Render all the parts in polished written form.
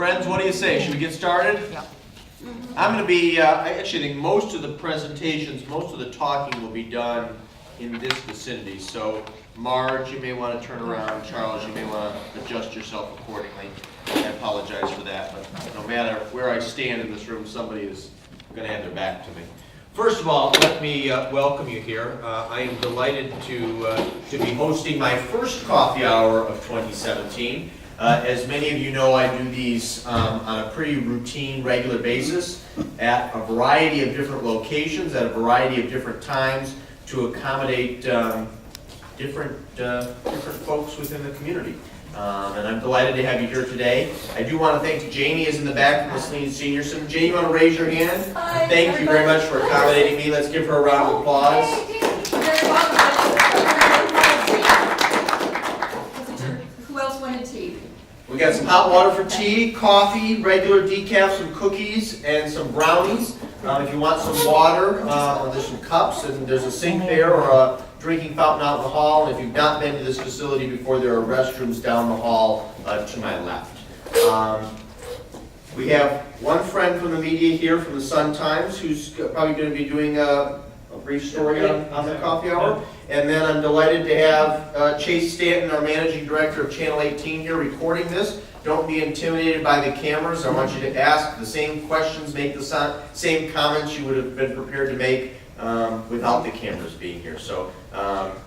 Friends, what do you say? Should we get started? Yeah. I'm going to be, I actually think most of the presentations, most of the talking will be done in this vicinity. So Marge, you may want to turn around. Charles, you may want to adjust yourself accordingly. I apologize for that, but no matter where I stand in this room, somebody is going to have their back to me. First of all, let me welcome you here. I am delighted to be hosting my first coffee hour of 2017. As many of you know, I do these on a pretty routine, regular basis at a variety of different locations, at a variety of different times to accommodate different folks within the community. And I'm delighted to have you here today. I do want to thank Janie is in the back from the Saline Senior Center. Janie, you want to raise your hand? Hi, thank you very much for accommodating me. Let's give her a round of applause. Who else wanted tea? We got some hot water for tea, coffee, regular decaf, some cookies, and some brownies. If you want some water, there's some cups, and there's a sink there or a drinking fountain out in the hall. And if you've not been to this facility before, there are restrooms down the hall to my left. We have one friend from the media here from the Sun-Times who's probably going to be doing a brief story on the coffee hour. And then I'm delighted to have Chase Stanton, our managing director of Channel 18 here recording this. Don't be intimidated by the cameras. I want you to ask the same questions, make the same comments you would have been prepared to make without the cameras being here. So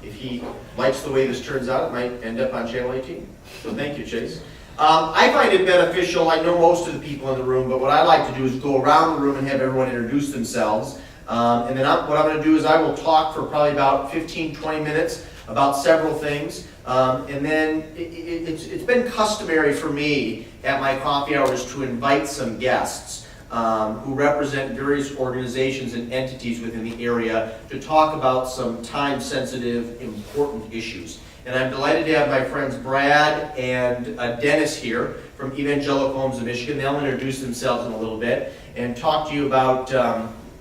if he likes the way this turns out, it might end up on Channel 18. So thank you, Chase. I find it beneficial. I know most of the people in the room, but what I like to do is go around the room and have everyone introduce themselves. And then what I'm going to do is I will talk for probably about 15-20 minutes about several things. And then it's been customary for me at my coffee hours to invite some guests who represent various organizations and entities within the area to talk about some time-sensitive, important issues. And I'm delighted to have my friends Brad and Dennis here from Evangelical Homes of Michigan. They'll introduce themselves in a little bit and talk to you about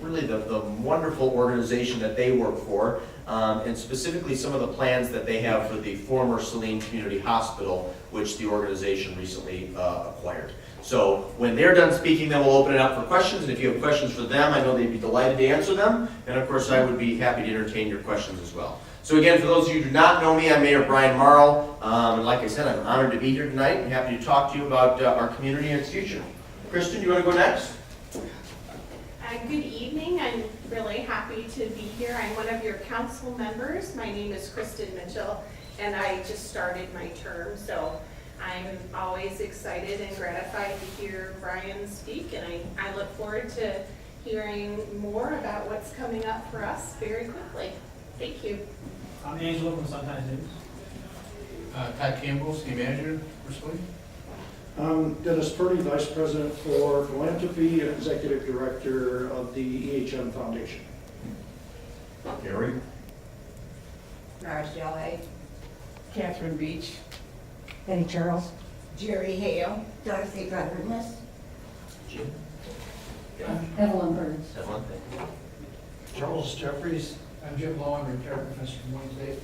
really the wonderful organization that they work for, and specifically some of the plans that they have for the former Saline Community Hospital, which the organization recently acquired. So when they're done speaking, then we'll open it up for questions, and if you have questions for them, I know they'd be delighted to answer them, and of course I would be happy to entertain your questions as well. So again, for those of you who do not know me, I'm Mayor Brian Marl, and like I said, I'm honored to be here tonight and happy to talk to you about our community and its future. Kristen, you want to go next? Good evening. I'm really happy to be here. I'm one of your council members. My name is Kristen Mitchell, and I just started my term, so I'm always excited and gratified to hear Brian speak, and I look forward to hearing more about what's coming up for us very quickly. Thank you. I'm Angelo from Sun-Times News. Todd Campbell, City Manager for Saline. I'm Dennis Purdy, Vice President for Philanthropy and Executive Director of the EHM Foundation. Gary? Marge Delhay. Catherine Beach. Betty Charles. Jerry Hale. Dorothy Rodriguez. Jim? Evelyn Burns. Evelyn, thank you. Charles Jeffries. I'm Jim Lowe, I'm a retired professor from Wayne State.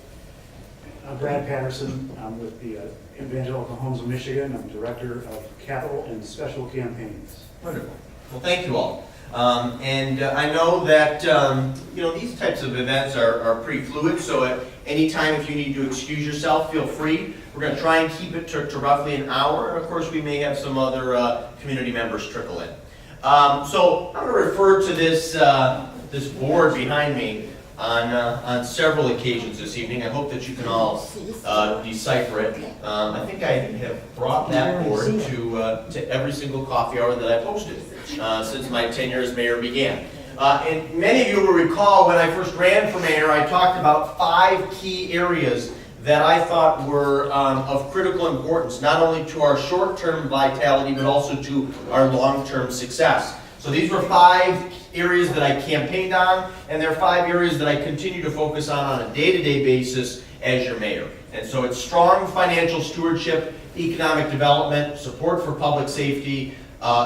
I'm Brad Patterson. I'm with the Evangelical Homes of Michigan. I'm Director of Capital and Special Campaigns. Wonderful. Well, thank you all. And I know that these types of events are pretty fluid, so at any time if you need to excuse yourself, feel free. We're going to try and keep it to roughly an hour, and of course we may have some other community members trickle in. So I'm going to refer to this board behind me on several occasions this evening. I hope that you can all decipher it. I think I have brought that board to every single coffee hour that I've hosted since my tenure as mayor began. And many of you will recall when I first ran for mayor, I talked about 5 key areas that I thought were of critical importance, not only to our short-term vitality, but also to our long-term success. So these were 5 areas that I campaigned on, and they're 5 areas that I continue to focus on a day-to-day basis as your mayor. And so it's strong financial stewardship, economic development, support for public safety,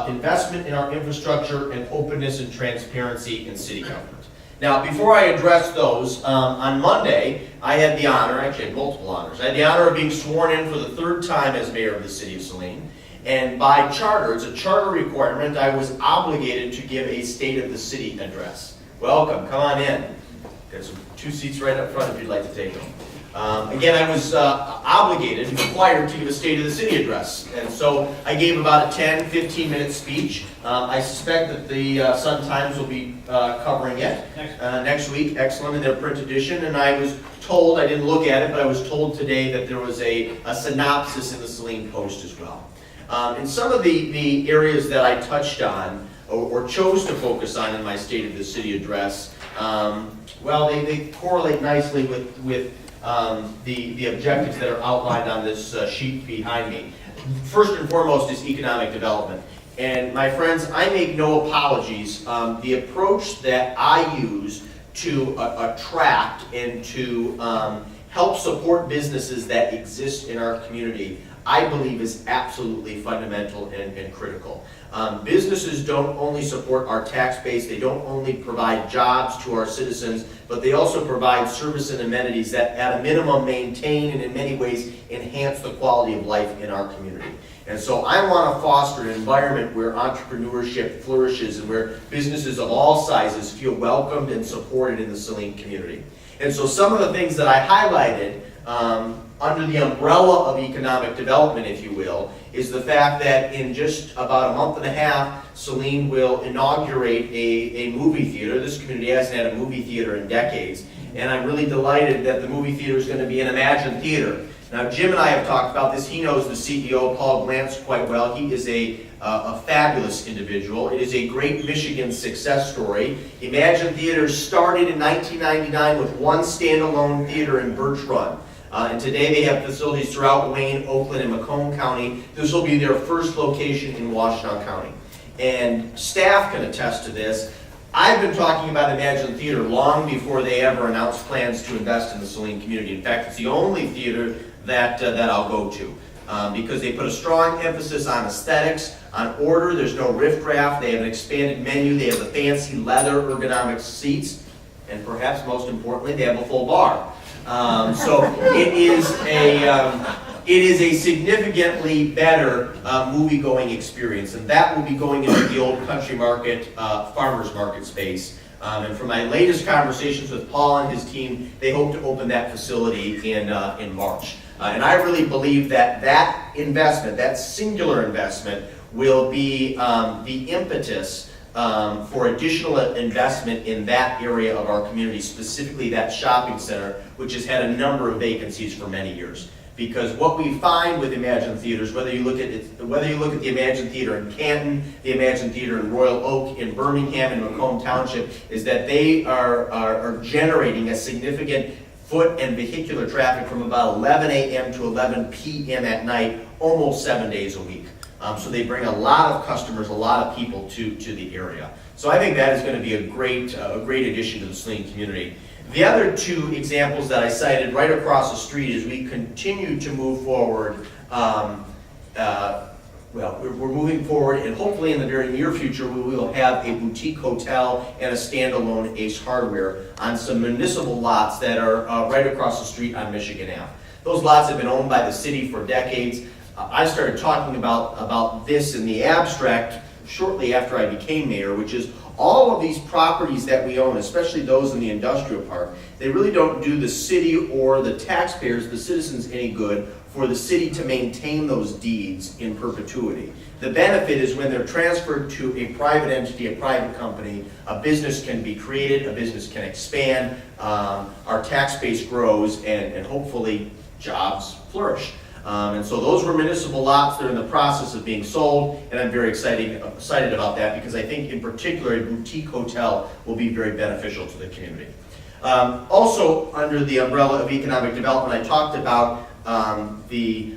investment in our infrastructure, and openness and transparency in city government. Now, before I address those, on Monday, I had the honor, actually I had multiple honors, I had the honor of being sworn in for the 3rd time as mayor of the city of Saline. And by charter, it's a charter requirement, I was obligated to give a State of the City address. Welcome, come on in. There's 2 seats right up front if you'd like to take them. Again, I was obligated, required to give a State of the City address. And so I gave about a 10, 15-minute speech. I suspect that the Sun-Times will be covering it next week, excellent, in their print edition. And I was told, I didn't look at it, but I was told today that there was a synopsis in the Saline Post as well. And some of the areas that I touched on, or chose to focus on in my State of the City address, well, they correlate nicely with the objectives that are outlined on this sheet behind me. First and foremost is economic development. And my friends, I make no apologies. The approach that I use to attract and to help support businesses that exist in our community, I believe is absolutely fundamental and critical. Businesses don't only support our tax base, they don't only provide jobs to our citizens, but they also provide service and amenities that at a minimum maintain and in many ways enhance the quality of life in our community. And so I want to foster an environment where entrepreneurship flourishes and where businesses of all sizes feel welcomed and supported in the Saline community. And so some of the things that I highlighted under the umbrella of economic development, if you will, is the fact that in just about a month and a half, Saline will inaugurate a movie theater. This community hasn't had a movie theater in decades, and I'm really delighted that the movie theater is going to be an Imagine Theater. Now, Jim and I have talked about this. He knows the CEO, Paul Glantz, quite well. He is a fabulous individual. It is a great Michigan success story. Imagine Theater started in 1999 with one standalone theater in Birch Run. And today they have facilities throughout Wayne, Oakland, and Macomb County. This will be their first location in Washtenaw County. And staff can attest to this. I've been talking about Imagine Theater long before they ever announced plans to invest in the Saline community. In fact, it's the only theater that I'll go to because they put a strong emphasis on aesthetics, on order. There's no riffraff. They have an expanded menu. They have the fancy leather ergonomic seats. And perhaps most importantly, they have a full bar. So it is a significantly better movie-going experience, and that will be going into the old country market, farmers market space. And from my latest conversations with Paul and his team, they hope to open that facility in March. And I really believe that that investment, that singular investment, will be the impetus for additional investment in that area of our community, specifically that shopping center, which has had a number of vacancies for many years. Because what we find with Imagine Theaters, whether you look at the Imagine Theater in Canton, the Imagine Theater in Royal Oak, in Birmingham, and Macomb Township, is that they are generating a significant foot and vehicular traffic from about 11 a.m. to 11 p.m. at night, almost 7 days a week. So they bring a lot of customers, a lot of people to the area. So I think that is going to be a great addition to the Saline community. The other 2 examples that I cited right across the street as we continue to move forward, we're moving forward, and hopefully in the very near future we will have a boutique hotel and a standalone Ace Hardware on some municipal lots that are right across the street on Michigan Ave. Those lots have been owned by the city for decades. I started talking about this in the abstract shortly after I became mayor, which is all of these properties that we own, especially those in the industrial park, they really don't do the city or the taxpayers, the citizens, any good for the city to maintain those deeds in perpetuity. The benefit is when they're transferred to a private entity, a private company, a business can be created, a business can expand, our tax base grows, and hopefully jobs flourish. And so those were municipal lots. They're in the process of being sold, and I'm very excited about that because I think in particular a boutique hotel will be very beneficial to the community. Also under the umbrella of economic development, I talked about the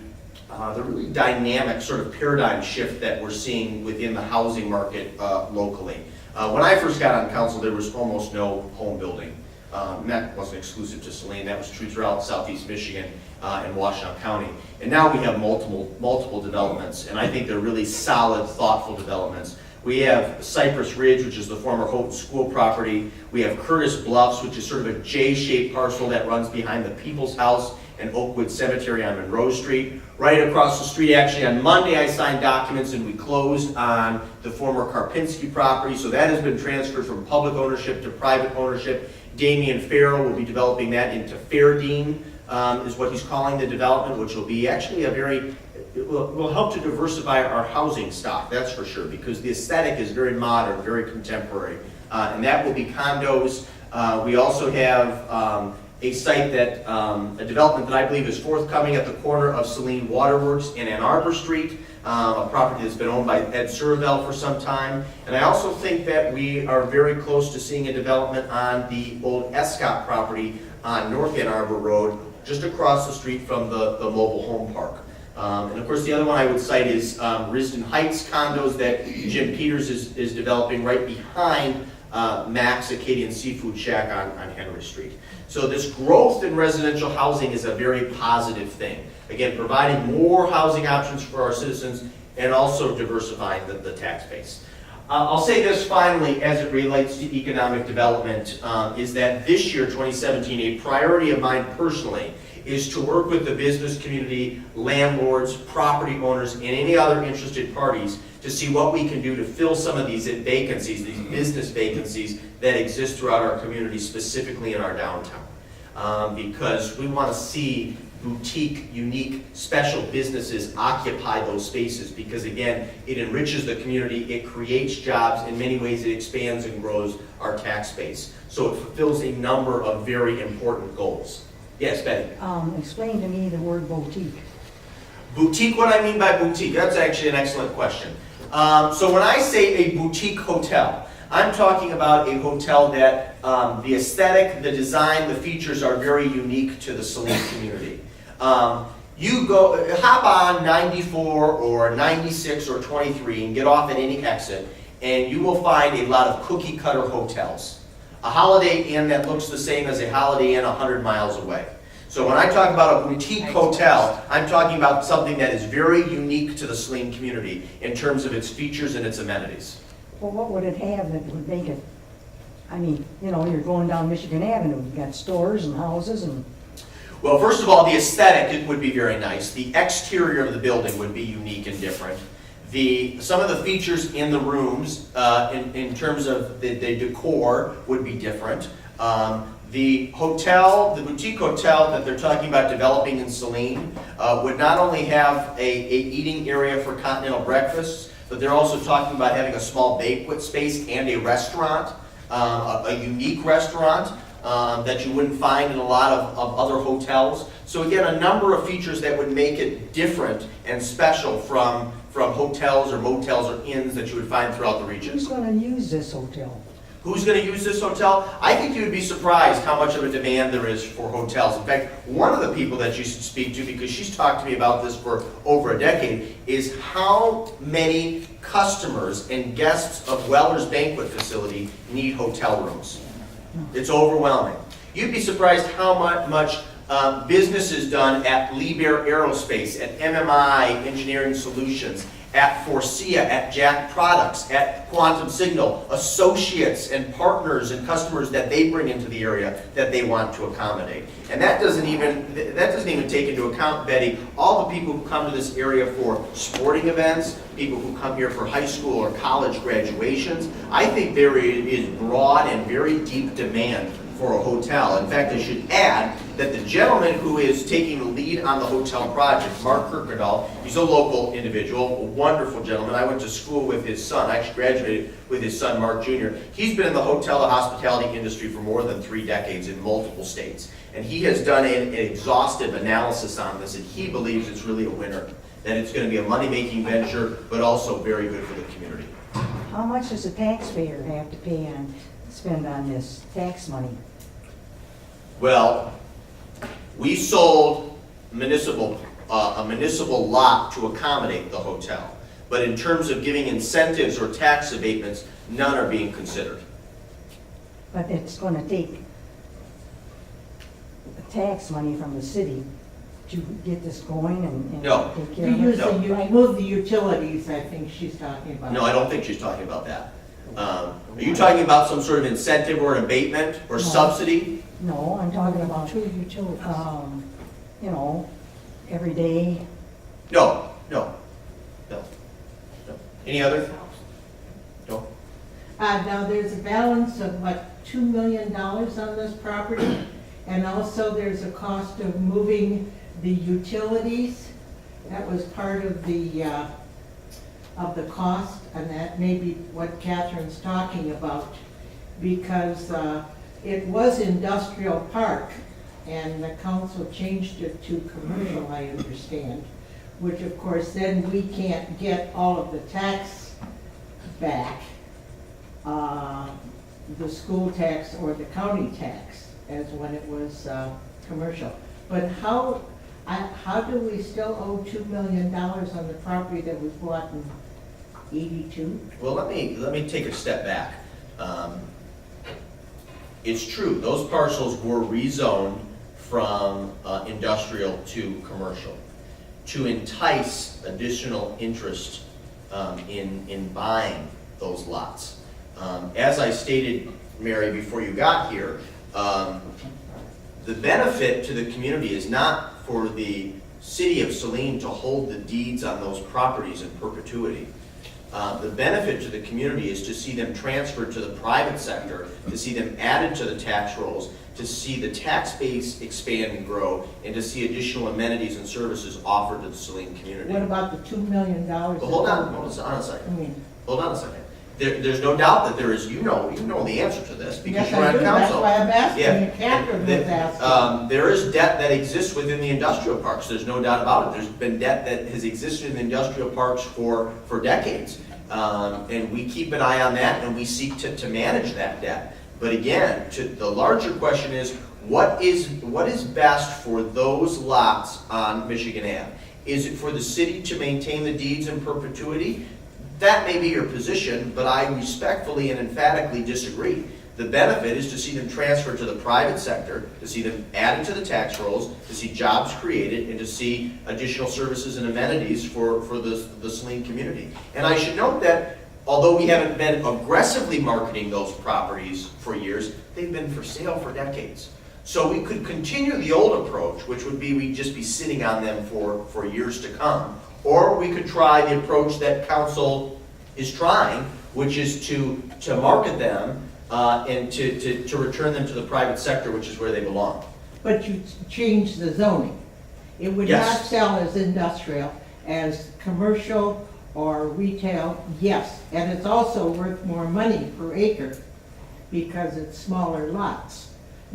really dynamic sort of paradigm shift that we're seeing within the housing market locally. When I first got on council, there was almost no home building. And that wasn't exclusive to Saline, that was true throughout southeast Michigan and Washtenaw County. And now we have multiple developments, and I think they're really solid, thoughtful developments. We have Cypress Ridge, which is the former Houghton School property. We have Curtis Bluffs, which is sort of a J-shaped parcel that runs behind the People's House and Oakwood Cemetery on Monroe Street. Right across the street, actually on Monday, I signed documents and we closed on the former Karpinski property. So that has been transferred from public ownership to private ownership. Damian Farrell will be developing that into Fairdean, is what he's calling the development, which will be actually it will help to diversify our housing stock, that's for sure, because the aesthetic is very modern, very contemporary. And that will be condos. We also have a site that, a development that I believe is forthcoming at the corner of Saline Waterworks and Ann Arbor Street, a property that's been owned by Ed Survell for some time. And I also think that we are very close to seeing a development on the old Escott property on North Ann Arbor Road, just across the street from the mobile home park. And of course, the other one I would cite is Risden Heights condos that Jim Peters is developing right behind Max Acadian Seafood Shack on Henry Street. So this growth in residential housing is a very positive thing. Again, providing more housing options for our citizens and also diversifying the tax base. I'll say this finally as it relates to economic development, is that this year, 2017, a priority of mine personally is to work with the business community, landlords, property owners, and any other interested parties to see what we can do to fill some of these vacancies, these business vacancies that exist throughout our community, specifically in our downtown. Because we want to see boutique, unique, special businesses occupy those spaces because, again, it enriches the community, it creates jobs, in many ways it expands and grows our tax base. So it fulfills a number of very important goals. Yes, Betty? Explain to me the word boutique. Boutique, what I mean by boutique, that's actually an excellent question. So when I say a boutique hotel, I'm talking about a hotel that the aesthetic, the design, the features are very unique to the Saline community. You go, hop on 94 or 96 or 23 and get off at any exit, and you will find a lot of cookie cutter hotels. A Holiday Inn that looks the same as a Holiday Inn 100 miles away. So when I talk about a boutique hotel, I'm talking about something that is very unique to the Saline community in terms of its features and its amenities. Well, what would it have that would make it, I mean, you know, you're going down Michigan Avenue, you've got stores and houses and... Well, first of all, the aesthetic, it would be very nice. The exterior of the building would be unique and different. Some of the features in the rooms, in terms of the decor, would be different. The hotel, the boutique hotel that they're talking about developing in Saline, would not only have a eating area for continental breakfasts, but they're also talking about having a small banquet space and a restaurant, a unique restaurant that you wouldn't find in a lot of other hotels. So again, a number of features that would make it different and special from hotels or motels or inns that you would find throughout the region. Who's going to use this hotel? Who's going to use this hotel? I think you would be surprised how much of a demand there is for hotels. In fact, one of the people that you should speak to, because she's talked to me about this for over a decade, is how many customers and guests of Weller's Banquet Facility need hotel rooms. It's overwhelming. You'd be surprised how much business is done at Liebherr Aerospace, at MMI Engineering Solutions, at Forcia, at Jack Products, at Quantum Signal, associates and partners and customers that they bring into the area that they want to accommodate. And that doesn't even take into account, Betty, all the people who come to this area for sporting events, people who come here for high school or college graduations. I think there is broad and very deep demand for a hotel. In fact, I should add that the gentleman who is taking the lead on the hotel project, Mark Kirkendall, he's a local individual, a wonderful gentleman. I went to school with his son. I actually graduated with his son, Mark Jr. He's been in the hotel and hospitality industry for more than 3 decades in multiple states. And he has done an exhaustive analysis on this, and he believes it's really a winner, that it's going to be a money-making venture, but also very good for the community. How much does the taxpayer have to spend on this tax money? Well, we sold a municipal lot to accommodate the hotel. But in terms of giving incentives or tax abatements, none are being considered. But it's going to take the tax money from the city to get this going and No. take To care of use it? remove the utilities, I think she's talking about. No, I don't think she's talking about that. Are you talking about some sort of incentive or an abatement or No. subsidy? No, I'm talking about you know, every day. No, no, no, no. Any other? No? Now, there's a balance of what, $2 million on this property? And also there's a cost of moving the utilities. That was part of the cost, and that may be what Catherine's talking about. Because it was industrial park, and the council changed it to commercial, I understand. Which of course then we can't get all of the tax back, the school tax or the county tax, as when it was commercial. But how do we still owe $2 million on the property that was bought in '82? Well, let me take a step back. It's true, those parcels were rezoned from industrial to commercial to entice additional interest in buying those lots. As I stated, Mary, before you got here, the benefit to the community is not for the city of Saline to hold the deeds on those properties in perpetuity. The benefit to the community is to see them transferred to the private sector, to see them added to the tax rolls, to see the tax base expand and grow, and to see additional amenities and services offered to the Saline community. What about the $2 million? But hold on a second. Hold on a second. There's no doubt that there is, you know the answer to this because Yes, you're I on do. That's council. why I'm asking, Yeah. and Catherine was asking. There is debt that exists within the industrial parks, there's no doubt about it. There's been debt that has existed in the industrial parks for decades. And we keep an eye on that and we seek to manage that debt. But again, the larger question is, what is best for those lots on Michigan Ave? Is it for the city to maintain the deeds in perpetuity? That may be your position, but I respectfully and emphatically disagree. The benefit is to see them transferred to the private sector, to see them added to the tax rolls, to see jobs created, and to see additional services and amenities for the Saline community. And I should note that although we haven't been aggressively marketing those properties for years, they've been for sale for decades. So we could continue the old approach, which would be we'd just be sitting on them for years to come. Or we could try the approach that council is trying, which is to market them and to return them to the private sector, which is where they belong. But you changed the zoning. It would not Yes. sell as industrial, as commercial or retail, yes. And it's also worth more money per acre because it's smaller lots.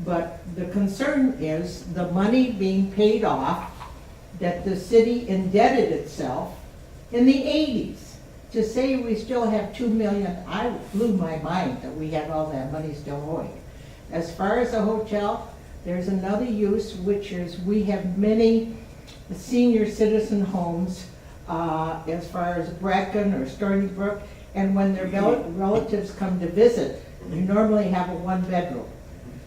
But the concern is the money being paid off, that the city indebted itself in the '80s. To say we still have $2 million, I blew my mind that we had all that money still owing. As far as the hotel, there's another use, which is we have many senior citizen homes, as far as Bracken or Stony Brook, and when their relatives come to visit, you normally have a one-bedroom.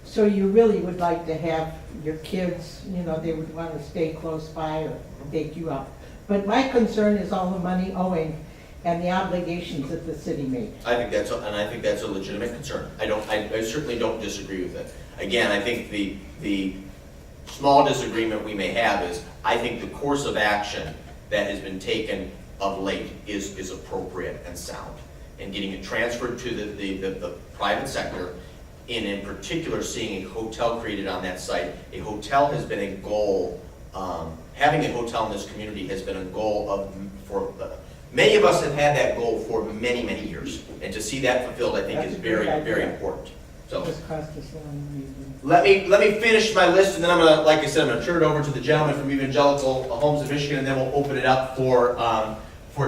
So you really would like to have your kids, they would want to stay close by or take you out. But my concern is all the money owing and the obligations that the city made. I think that's a legitimate concern. I certainly don't disagree with it. Again, I think the small disagreement we may have is, I think the course of action that has been taken of late is appropriate and sound. And getting it transferred to the private sector, and in particular seeing a hotel created on that site. A hotel has been a goal, having a hotel in this community has been a goal many of us have had that goal for many, many years. And to see that fulfilled, I think, That's is a very, great idea. very important. So Just cost us one reason. let me finish my list, and then I'm gonna, like I said, I'm gonna turn it over to the gentleman from Evangelical Homes of Michigan, and then we'll open it up for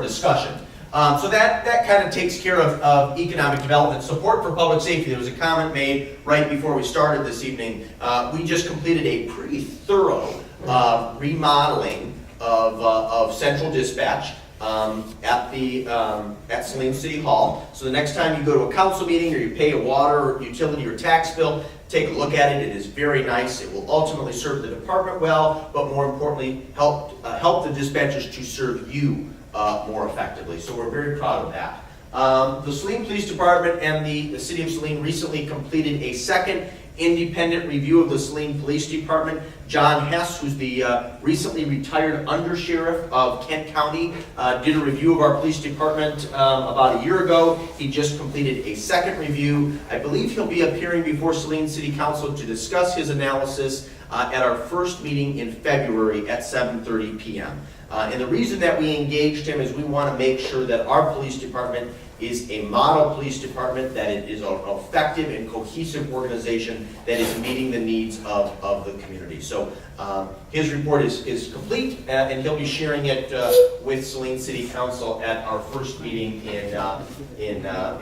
discussion. So that kind of takes care of economic development. Support for public safety. There was a comment made right before we started this evening. We just completed a pretty thorough remodeling of central dispatch at Saline City Hall. So the next time you go to a council meeting or you pay a water, or utility, or tax bill, take a look at it. It is very nice. It will ultimately serve the department well, but more importantly, help the dispatchers to serve you more effectively. So we're very proud of that. The Saline Police Department and the City of Saline recently completed a second independent review of the Saline Police Department. John Hess, who's the recently retired undersheriff of Kent County, did a review of our police department about a year ago. He just completed a second review. I believe he'll be appearing before Saline City Council to discuss his analysis at our first meeting in February at 7:30 p.m. And the reason that we engaged him is we want to make sure that our police department is a model police department, that it is an effective and cohesive organization that is meeting the needs of the community. So his report is complete, and he'll be sharing it with Saline City Council at our first meeting in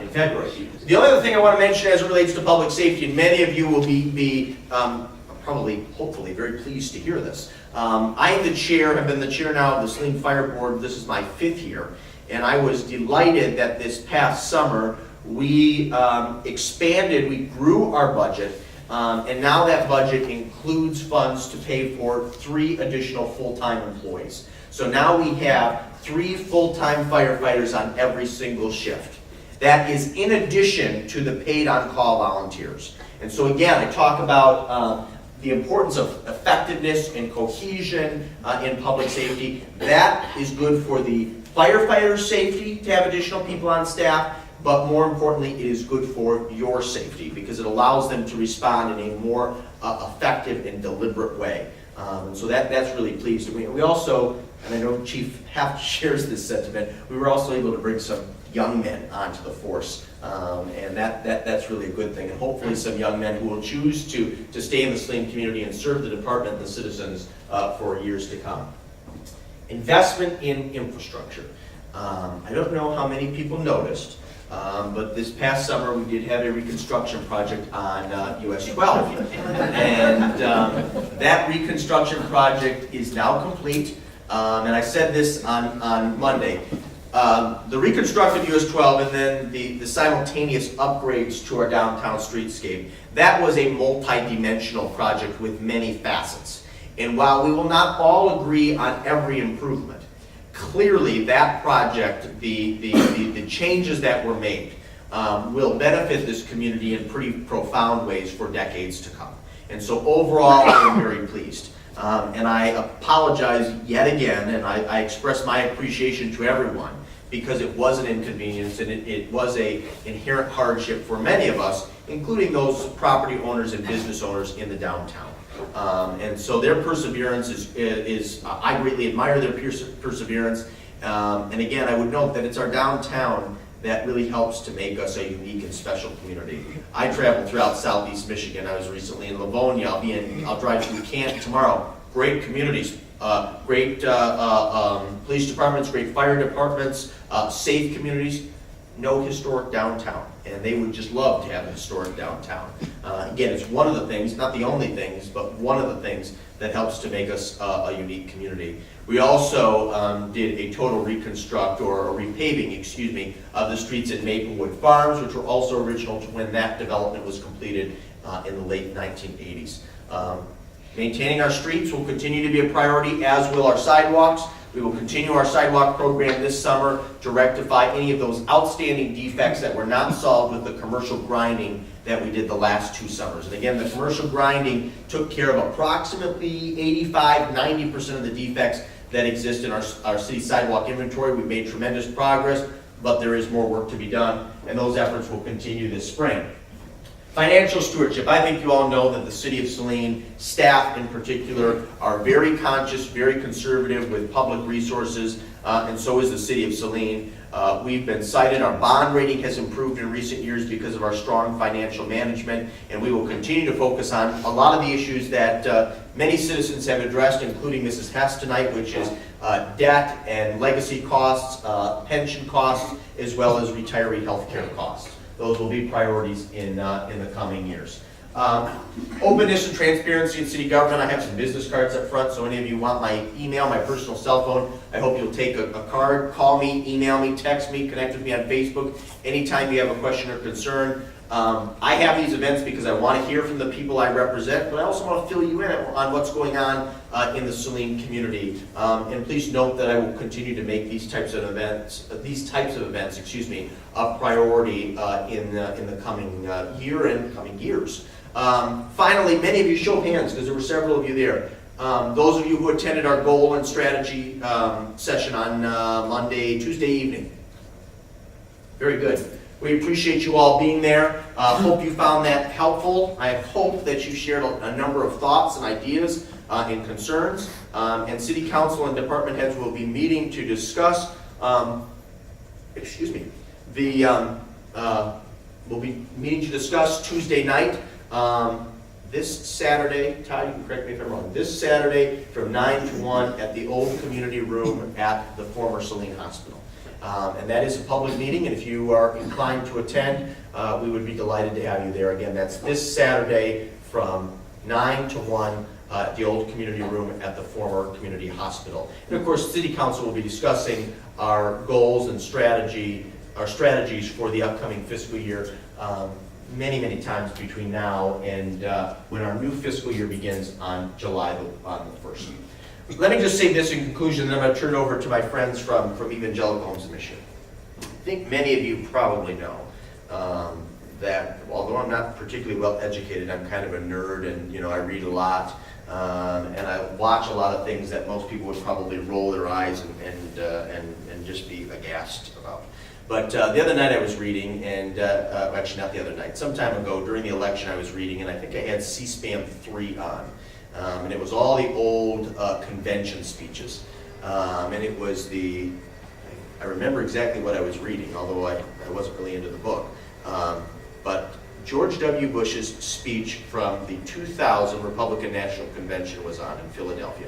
February. The only other thing I want to mention as it relates to public safety, and many of you will be probably, hopefully, very pleased to hear this. I am the chair, have been the chair now of the Saline Fire Board. This is my 5th year. And I was delighted that this past summer we expanded, we grew our budget, and now that budget includes funds to pay for 3 additional full-time employees. So now we have 3 full-time firefighters on every single shift. That is in addition to the paid on-call volunteers. And so again, I talk about the importance of effectiveness and cohesion in public safety. That is good for the firefighters' safety to have additional people on staff, but more importantly, it is good for your safety because it allows them to respond in a more effective and deliberate way. And so that's really pleased. We also, and I know Chief Heft shares this sentiment, we were also able to bring some young men onto the force, and that's really a good thing. And hopefully some young men who will choose to stay in the Saline community and serve the department and the citizens for years to come. Investment in infrastructure. I don't know how many people noticed, but this past summer we did have a reconstruction project on US 12. And that reconstruction project is now complete. And I said this on Monday. The reconstructed US 12 and then the simultaneous upgrades to our downtown streetscape, that was a multi-dimensional project with many facets. And while we will not all agree on every improvement, clearly that project, the changes that were made, will benefit this community in pretty profound ways for decades to come. And so overall, I'm very pleased. And I apologize yet again, and I express my appreciation to everyone, because it was an inconvenience and it was an inherent hardship for many of us, including those property owners and business owners in the downtown. And so their perseverance is I greatly admire their perseverance. And again, I would note that it's our downtown that really helps to make us a unique and special community. I travel throughout Southeast Michigan. I was recently in Livonia. I'll drive through Canton tomorrow. Great communities, great police departments, great fire departments, safe communities. No historic downtown, and they would just love to have a historic downtown. Again, it's one of the things, not the only things, but one of the things that helps to make us a unique community. We also did a total reconstruct, or a repaving, excuse me, of the streets at Maplewood Farms, which were also original to when that development was completed in the late 1980s. Maintaining our streets will continue to be a priority, as will our sidewalks. We will continue our sidewalk program this summer to rectify any of those outstanding defects that were not solved with the commercial grinding that we did the last 2 summers. And again, the commercial grinding took care of approximately 85–90% of the defects that exist in our city sidewalk inventory. We've made tremendous progress, but there is more work to be done, and those efforts will continue this spring. Financial stewardship. I think you all know that the City of Saline, staff in particular, are very conscious, very conservative with public resources, and so is the City of Saline. We've been cited. Our bond rating has improved in recent years because of our strong financial management, and we will continue to focus on a lot of the issues that many citizens have addressed, including Mrs. Hess tonight, which is debt and legacy costs, pension costs, as well as retiree health care costs. Those will be priorities in the coming years. Openness and transparency in city government. I have some business cards up front, so any of you want my email, my personal cell phone, I hope you'll take a card, call me, email me, text me, connect with me on Facebook, anytime you have a question or concern. I have these events because I want to hear from the people I represent, but I also want to fill you in on what's going on in the Saline community. And please note that I will continue to make these types of events, a priority in the coming year and coming years. Finally, many of you show of hands because there were several of you there. Those of you who attended our goal and strategy session on Tuesday evening. Very good. We appreciate you all being there. Hope you found that helpful. I hope that you shared a number of thoughts and ideas and concerns. And City Council and department heads will be meeting to discuss, we'll be meeting to discuss Tuesday night, this Saturday, Todd, you can correct me if I'm wrong, this Saturday from 9 to 1 at the old community room at the former Saline Hospital. And that is a public meeting, and if you are inclined to attend, we would be delighted to have you there. Again, that's this Saturday from 9 to 1 at the old community room at the former community hospital. And of course, City Council will be discussing our goals and our strategies for the upcoming fiscal year many times between now and when our new fiscal year begins on July the 1st. Let me just say this in conclusion, then I'm going to turn it over to my friends from Evangelical Homes of Michigan. I think many of you probably know that although I'm not particularly well educated, I'm kind of a nerd, and I read a lot, and I watch a lot of things that most people would probably roll their eyes and just be aghast about. But the other night I was reading, and actually not the other night, some time ago during the election I was reading, and I think I had C-SPAN 3 on. And it was all the old convention speeches. And it was I remember exactly what I was reading, although I wasn't really into the book. But George W. Bush's speech from the 2000 Republican National Convention was on in Philadelphia.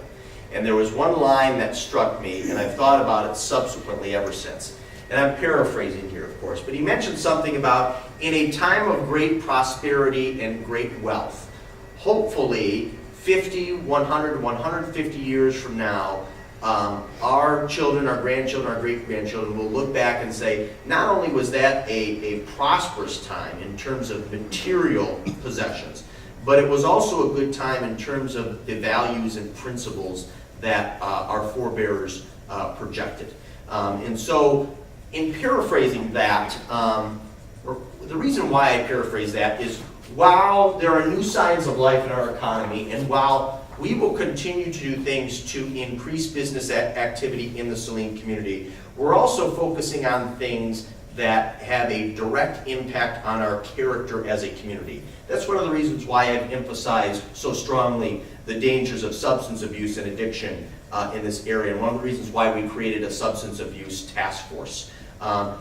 And there was one line that struck me, and I've thought about it subsequently ever since. And I'm paraphrasing here, of course, but he mentioned something about in a time of great prosperity and great wealth, hopefully 50, 100, 150 years from now, our children, our grandchildren, our great-grandchildren will look back and say, not only was that a prosperous time in terms of material possessions, but it was also a good time in terms of the values and principles that our forebears projected. And so, in paraphrasing that, or the reason why I paraphrase that is, while there are new signs of life in our economy, and while we will continue to do things to increase business activity in the Saline community, we're also focusing on things that have a direct impact on our character as a community. That's one of the reasons why I've emphasized so strongly the dangers of substance abuse and addiction in this area, and one of the reasons why we created a substance abuse task force.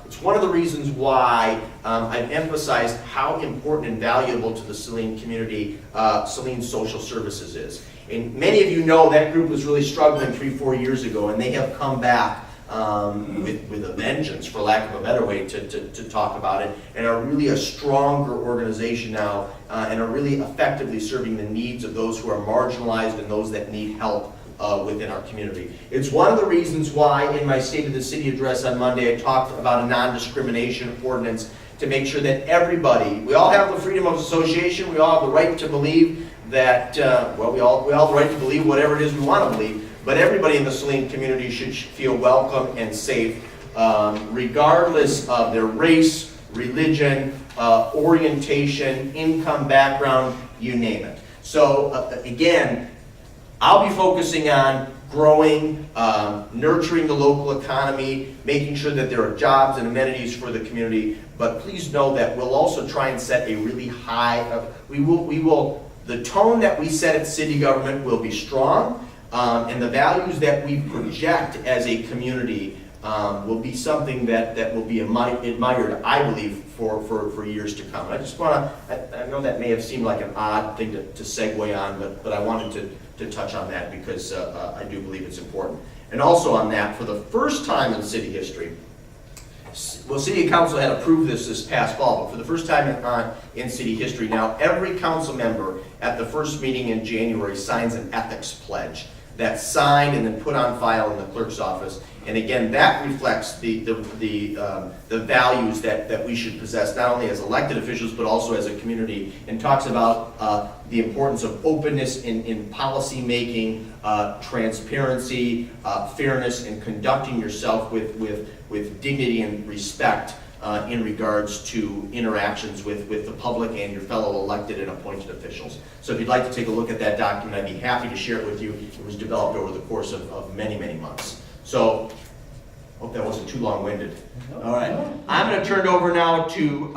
It's one of the reasons why I've emphasized how important and valuable to the Saline community Saline Social Services is. And many of you know that group was really struggling 3-4 years ago, and they have come back with a vengeance, for lack of a better way to talk about it, and are really a stronger organization now, and are really effectively serving the needs of those who are marginalized and those that need help within our community. It's one of the reasons why in my State of the City address on Monday I talked about a non-discrimination ordinance to make sure that everybody, we all have the freedom of association, we all have the right to believe that, we all have the right to believe whatever it is we want to believe, but everybody in the Saline community should feel welcome and safe, regardless of their race, religion, orientation, income, background, you name it. So again, I'll be focusing on growing, nurturing the local economy, making sure that there are jobs and amenities for the community. But please know that we'll also try and set a really high, the tone that we set at city government will be strong, and the values that we project as a community will be something that will be admired, I believe, for years to come. I just want to, I know that may have seemed like an odd thing to segue on, but I wanted to touch on that because I do believe it's important. And also on that, for the first time in city history, well, City Council had approved this past fall, but for the first time in city history now, every council member at the first meeting in January signs an ethics pledge. that's signed and then put on file in the clerk's office. And again, that reflects the values that we should possess, not only as elected officials, but also as a community, and talks about the importance of openness in policy making, transparency, fairness, and conducting yourself with dignity and respect in regards to interactions with the public and your fellow elected and appointed officials. So if you'd like to take a look at that document, I'd be happy to share it with you. It was developed over the course of many, many months. So, hope that wasn't too long-winded. All right, I'm going to turn it over now to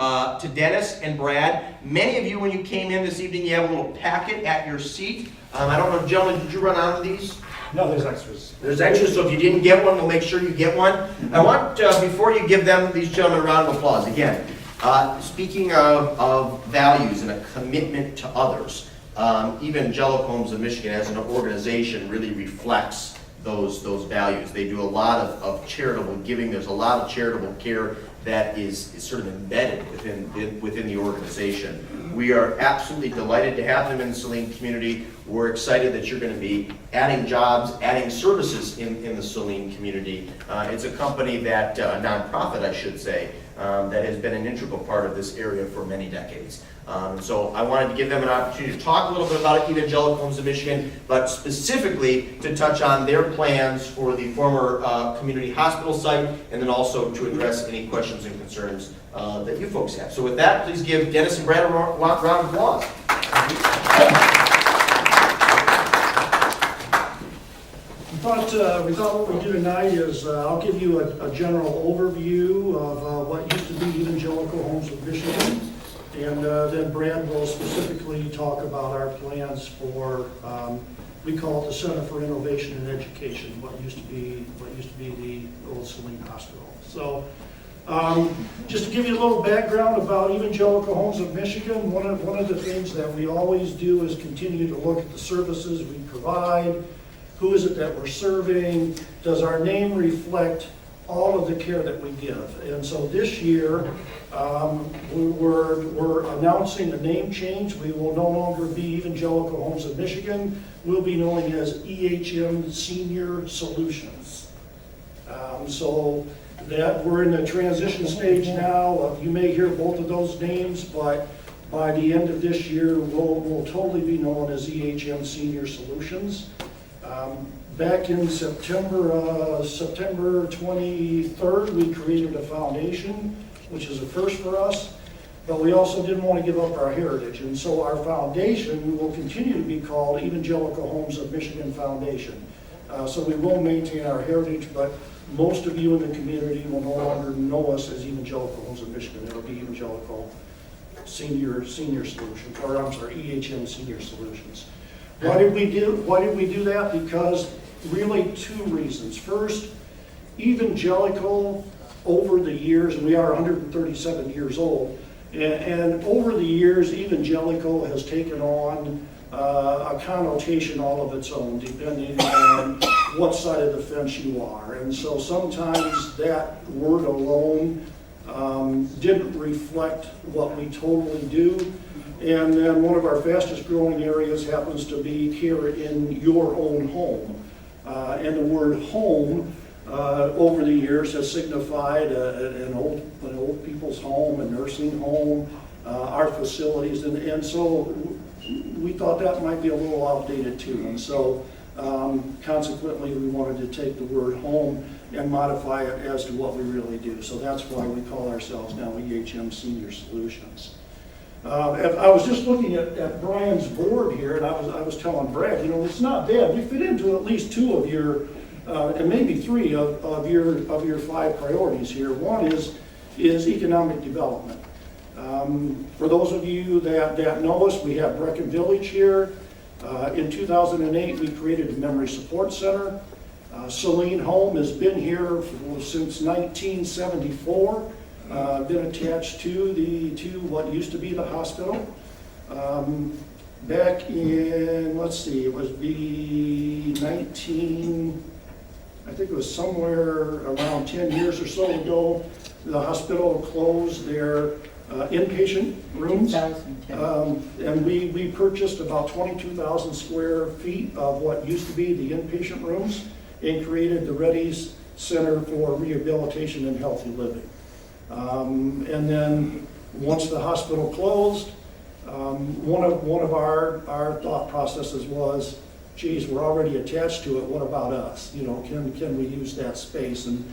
Dennis and Brad. Many of you, when you came in this evening, you have a little packet at your seat. I don't know, gentlemen, did you run out of these? No, there's extras. There's extras, so if you didn't get one, we'll make sure you get one. I want, before you give these gentlemen a round of applause, again, speaking of values and a commitment to others, Evangelical Homes of Michigan as an organization really reflects those values. They do a lot of charitable giving. There's a lot of charitable care that is sort of embedded within the organization. We are absolutely delighted to have them in the Saline community. We're excited that you're going to be adding jobs, adding services in the Saline community. It's a company that, a nonprofit I should say, that has been an integral part of this area for many decades. So I wanted to give them an opportunity to talk a little bit about Evangelical Homes of Michigan, but specifically to touch on their plans for the former community hospital site, and then also to address any questions and concerns that you folks have. So with that, please give Dennis and Brad a round of applause. We thought what we'd do tonight is I'll give you a general overview of what used to be Evangelical Homes of Michigan. And then Brad will specifically talk about our plans for, we call it the Center for Innovation and Education, what used to be the old Saline Hospital. So just to give you a little background about Evangelical Homes of Michigan, one of the things that we always do is continue to look at the services we provide. Who is it that we're serving? Does our name reflect all of the care that we give? And so this year, we're announcing a name change. We will no longer be Evangelical Homes of Michigan. We'll be known as EHM Senior Solutions. So that we're in the transition stage now. You may hear both of those names, but by the end of this year, we'll totally be known as EHM Senior Solutions. Back in September 23rd, we created a foundation, which is a first for us, but we also didn't want to give up our heritage. And so our foundation will continue to be called Evangelical Homes of Michigan Foundation. So we will maintain our heritage, but most of you in the community will no longer know us as Evangelical Homes of Michigan. It'll be Evangelical Senior Solutions, or I'm sorry, EHM Senior Solutions. Why did we do that? Because really two reasons. First, Evangelical over the years, and we are 137 years old, and over the years, Evangelical has taken on a connotation all of its own, depending on what side of the fence you are. And so sometimes that word alone didn't reflect what we totally do. And then one of our fastest growing areas happens to be here in your own home. And the word home over the years has signified an old people's home, a nursing home, our facilities. And so we thought that might be a little outdated too. And so consequently, we wanted to take the word home and modify it as to what we really do. So that's why we call ourselves now EHM Senior Solutions. I was just looking at Brian's board here, and I was telling Brad, it's not bad. We fit into at least two of your, and maybe three of your five priorities here. One is economic development. For those of you that know us, we have Brecken Village here. In 2008, we created a memory support center. Saline Home has been here since 1974. Been attached to what used to be the hospital. Back in, it was somewhere around 10 years or so ago, the hospital closed their inpatient rooms. 2010. And we purchased about 22,000 square feet of what used to be the inpatient rooms and created the Reddy's Center for Rehabilitation and Healthy Living. And then, once the hospital closed, one of our thought processes was, geez, we're already attached to it, what about us? You know, can we use that space? And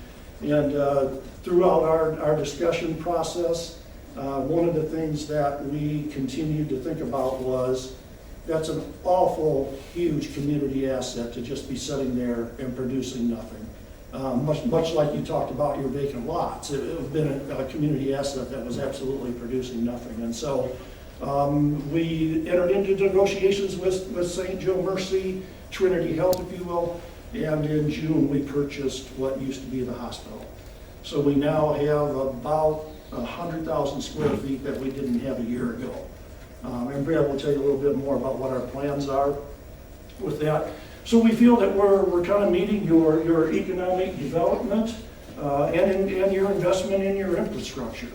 throughout our discussion process, one of the things that we continued to think about was, that's an awful, huge community asset to just be sitting there and producing nothing. Much like you talked about your vacant lots, it would have been a community asset that was absolutely producing nothing. And so we entered into negotiations with St. Joe Mercy, Trinity Health, if you will, and in June we purchased what used to be the hospital. So we now have about 100,000 square feet that we didn't have a year ago. And Brad will tell you a little bit more about what our plans are with that. So we feel that we're kind of meeting your economic development and your investment in your infrastructure.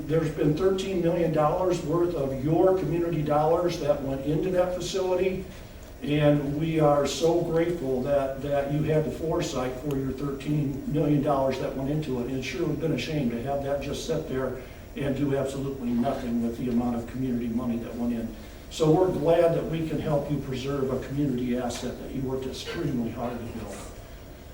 There's been $13 million worth of your community dollars that went into that facility, and we are so grateful that you had the foresight for your $13 million that went into it. And it sure would have been a shame to have that just sit there and do absolutely nothing with the amount of community money that went in. So we're glad that we can help you preserve a community asset that you worked extremely hard to build.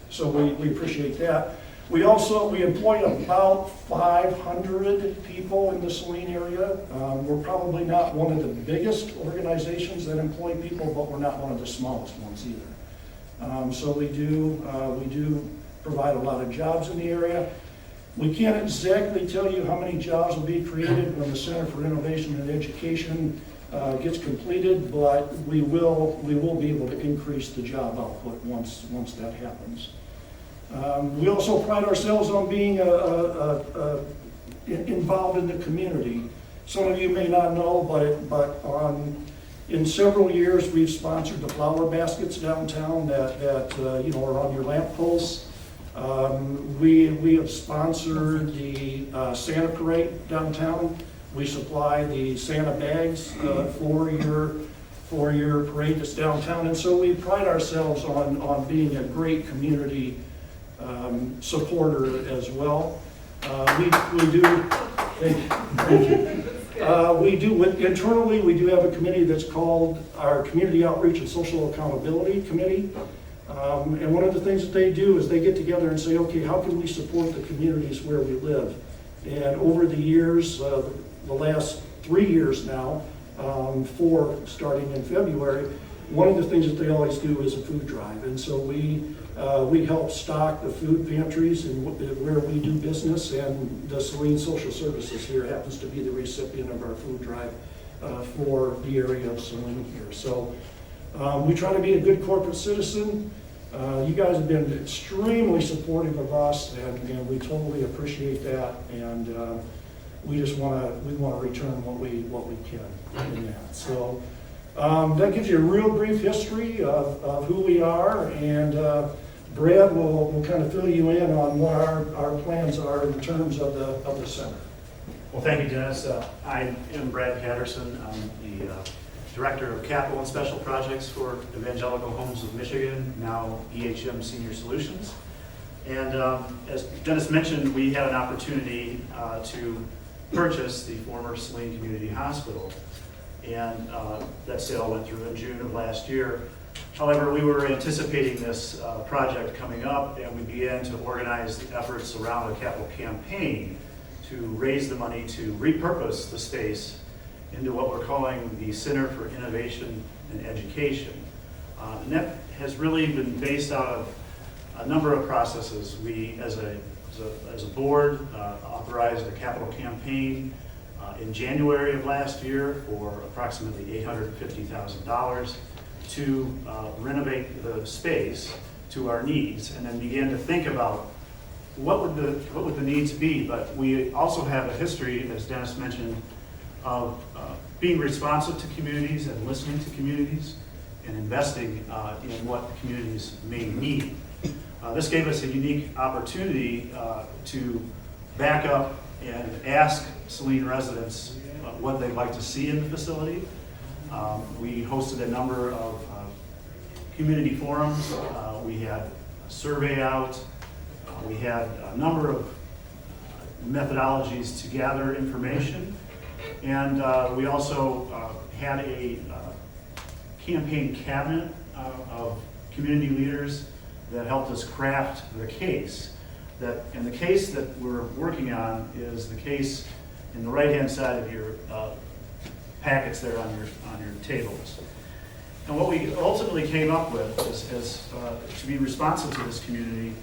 So we appreciate that. We employ about 500 people in the Saline area. We're probably not one of the biggest organizations that employ people, but we're not one of the smallest ones either. So we do provide a lot of jobs in the area. We can't exactly tell you how many jobs will be created when the Center for Innovation and Education gets completed, but we will be able to increase the job output once that happens. We also pride ourselves on being involved in the community. Some of you may not know, but in several years we've sponsored the flower baskets downtown that are on your lamp posts. We have sponsored the Santa Parade downtown. We supply the Santa bags for your parade that's downtown, and so we pride ourselves on being a great community supporter as well. We do. Thank you. Internally, we do have a committee that's called our Community Outreach and Social Accountability Committee. And one of the things that they do is they get together and say, okay, how can we support the communities where we live? And over the years, the last 3 years now, 4 starting in February, one of the things that they always do is a food drive. And so we help stock the food pantries and where we do business, and the Saline Social Services here happens to be the recipient of our food drive for the area of Saline here. So we try to be a good corporate citizen. You guys have been extremely supportive of us, and we totally appreciate that. And we just want to return what we can in that. So that gives you a real brief history of who we are, and Brad will kind of fill you in on what our plans are in terms of the center. Well, thank you, Dennis. I am Brad Patterson. I'm the Director of Capital and Special Projects for Evangelical Homes of Michigan, now EHM Senior Solutions. And as Dennis mentioned, we had an opportunity to purchase the former Saline Community Hospital. And that sale went through in June of last year. However, we were anticipating this project coming up, and we began to organize the efforts around a capital campaign to raise the money to repurpose the space into what we're calling the Center for Innovation and Education. And that has really been based out of a number of processes. We, as a board, authorized a capital campaign in January of last year for approximately $850,000 to renovate the space to our needs, and then began to think about what would the needs be. But we also have a history, as Dennis mentioned, of being responsive to communities and listening to communities and investing in what the communities may need. This gave us a unique opportunity to back up and ask Saline residents what they'd like to see in the facility. We hosted a number of community forums. We had a survey out. We had a number of methodologies to gather information. And we also had a campaign cabinet of community leaders that helped us craft the case. And the case that we're working on is the case in the right-hand side of your packets there on your tables. And what we ultimately came up with is to be responsive to this community.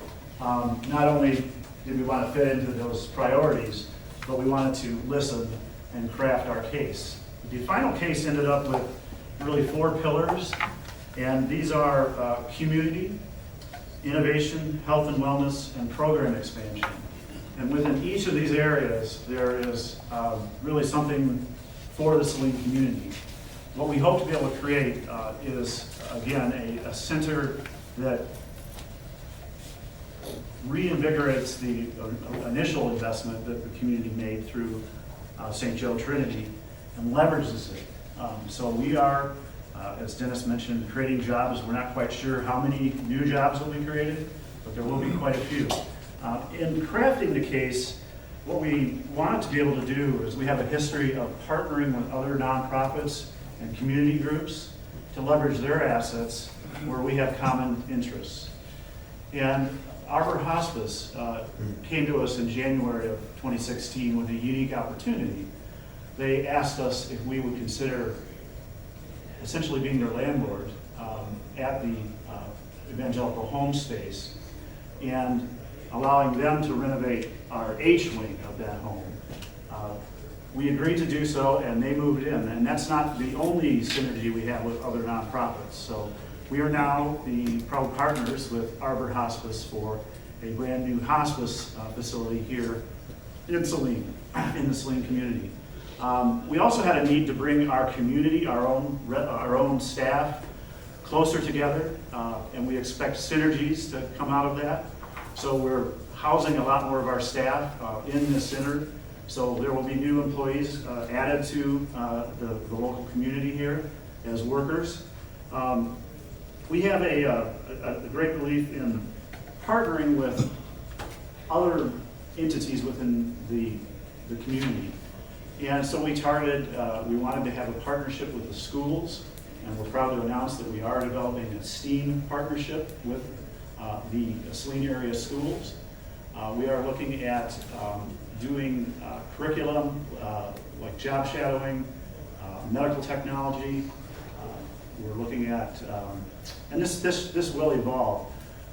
Not only did we want to fit into those priorities, but we wanted to listen and craft our case. The final case ended up with really 4 pillars, and these are community, innovation, health and wellness, and program expansion. And within each of these areas, there is really something for the Saline community. What we hope to be able to create is, again, a center that reinvigorates the initial investment that the community made through St. Joe Trinity and leverages it. So we are, as Dennis mentioned, creating jobs. We're not quite sure how many new jobs will be created, but there will be quite a few. In crafting the case, what we wanted to be able to do is we have a history of partnering with other nonprofits and community groups to leverage their assets where we have common interests. And Arbor Hospice came to us in January of 2016 with a unique opportunity. They asked us if we would consider essentially being their landlord at the evangelical home space and allowing them to renovate our H wing of that home. We agreed to do so, and they moved in, and that's not the only synergy we have with other nonprofits. So we are now the proud partners with Arbor Hospice for a brand new hospice facility here in Saline, in the Saline community. We also had a need to bring our community, our own staff, closer together, and we expect synergies to come out of that. So we're housing a lot more of our staff in the center. So there will be new employees added to the local community here as workers. We have a great belief in partnering with other entities within the community. And so we wanted to have a partnership with the schools, and we're proud to announce that we are developing a STEAM partnership with the Saline area schools. We are looking at doing curriculum like job shadowing, medical technology. We're looking at, and this will evolve,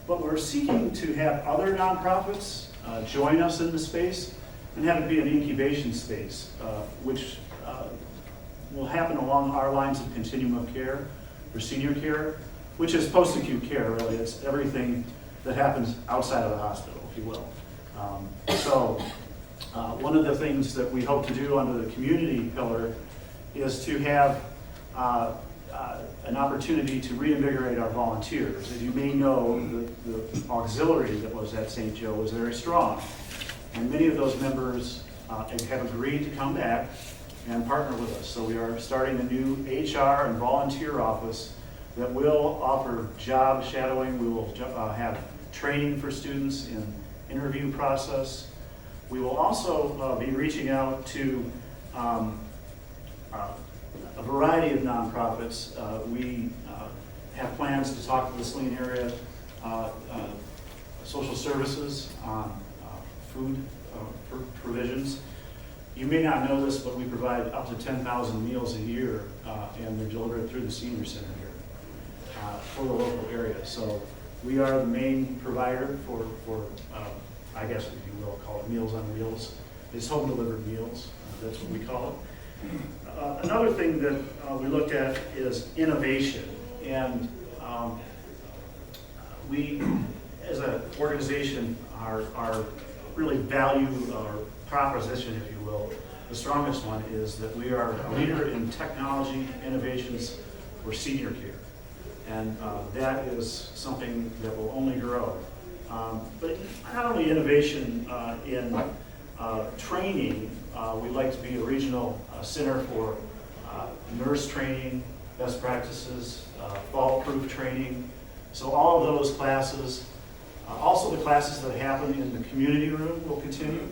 but we're seeking to have other nonprofits join us in the space and have it be an incubation space, which will happen along our lines of continuum of care for senior care, which is post-acute care, really. It's everything that happens outside of the hospital, if you will. One of the things that we hope to do under the community pillar is to have an opportunity to reinvigorate our volunteers. As you may know, the auxiliary that was at St. Joe was very strong. And many of those members have agreed to come back and partner with us. So we are starting a new HR and volunteer office that will offer job shadowing. We will have training for students in interview process. We will also be reaching out to a variety of nonprofits. We have plans to talk to the Saline area social services on food provisions. You may not know this, but we provide up to 10,000 meals a year, and they're delivered through the senior center here for the local area. So we are the main provider for I guess if you will call it Meals on Wheels. It's home delivered meals. That's what we call it. Another thing that we looked at is innovation, and we, as an organization, are really value our proposition, if you will. The strongest one is that we are a leader in technology innovations for senior care, and that is something that will only grow. But not only innovation in training We'd like to be a regional center for nurse training, best practices, fall-proof training. So all of those classes, also the classes that happen in the community room will continue.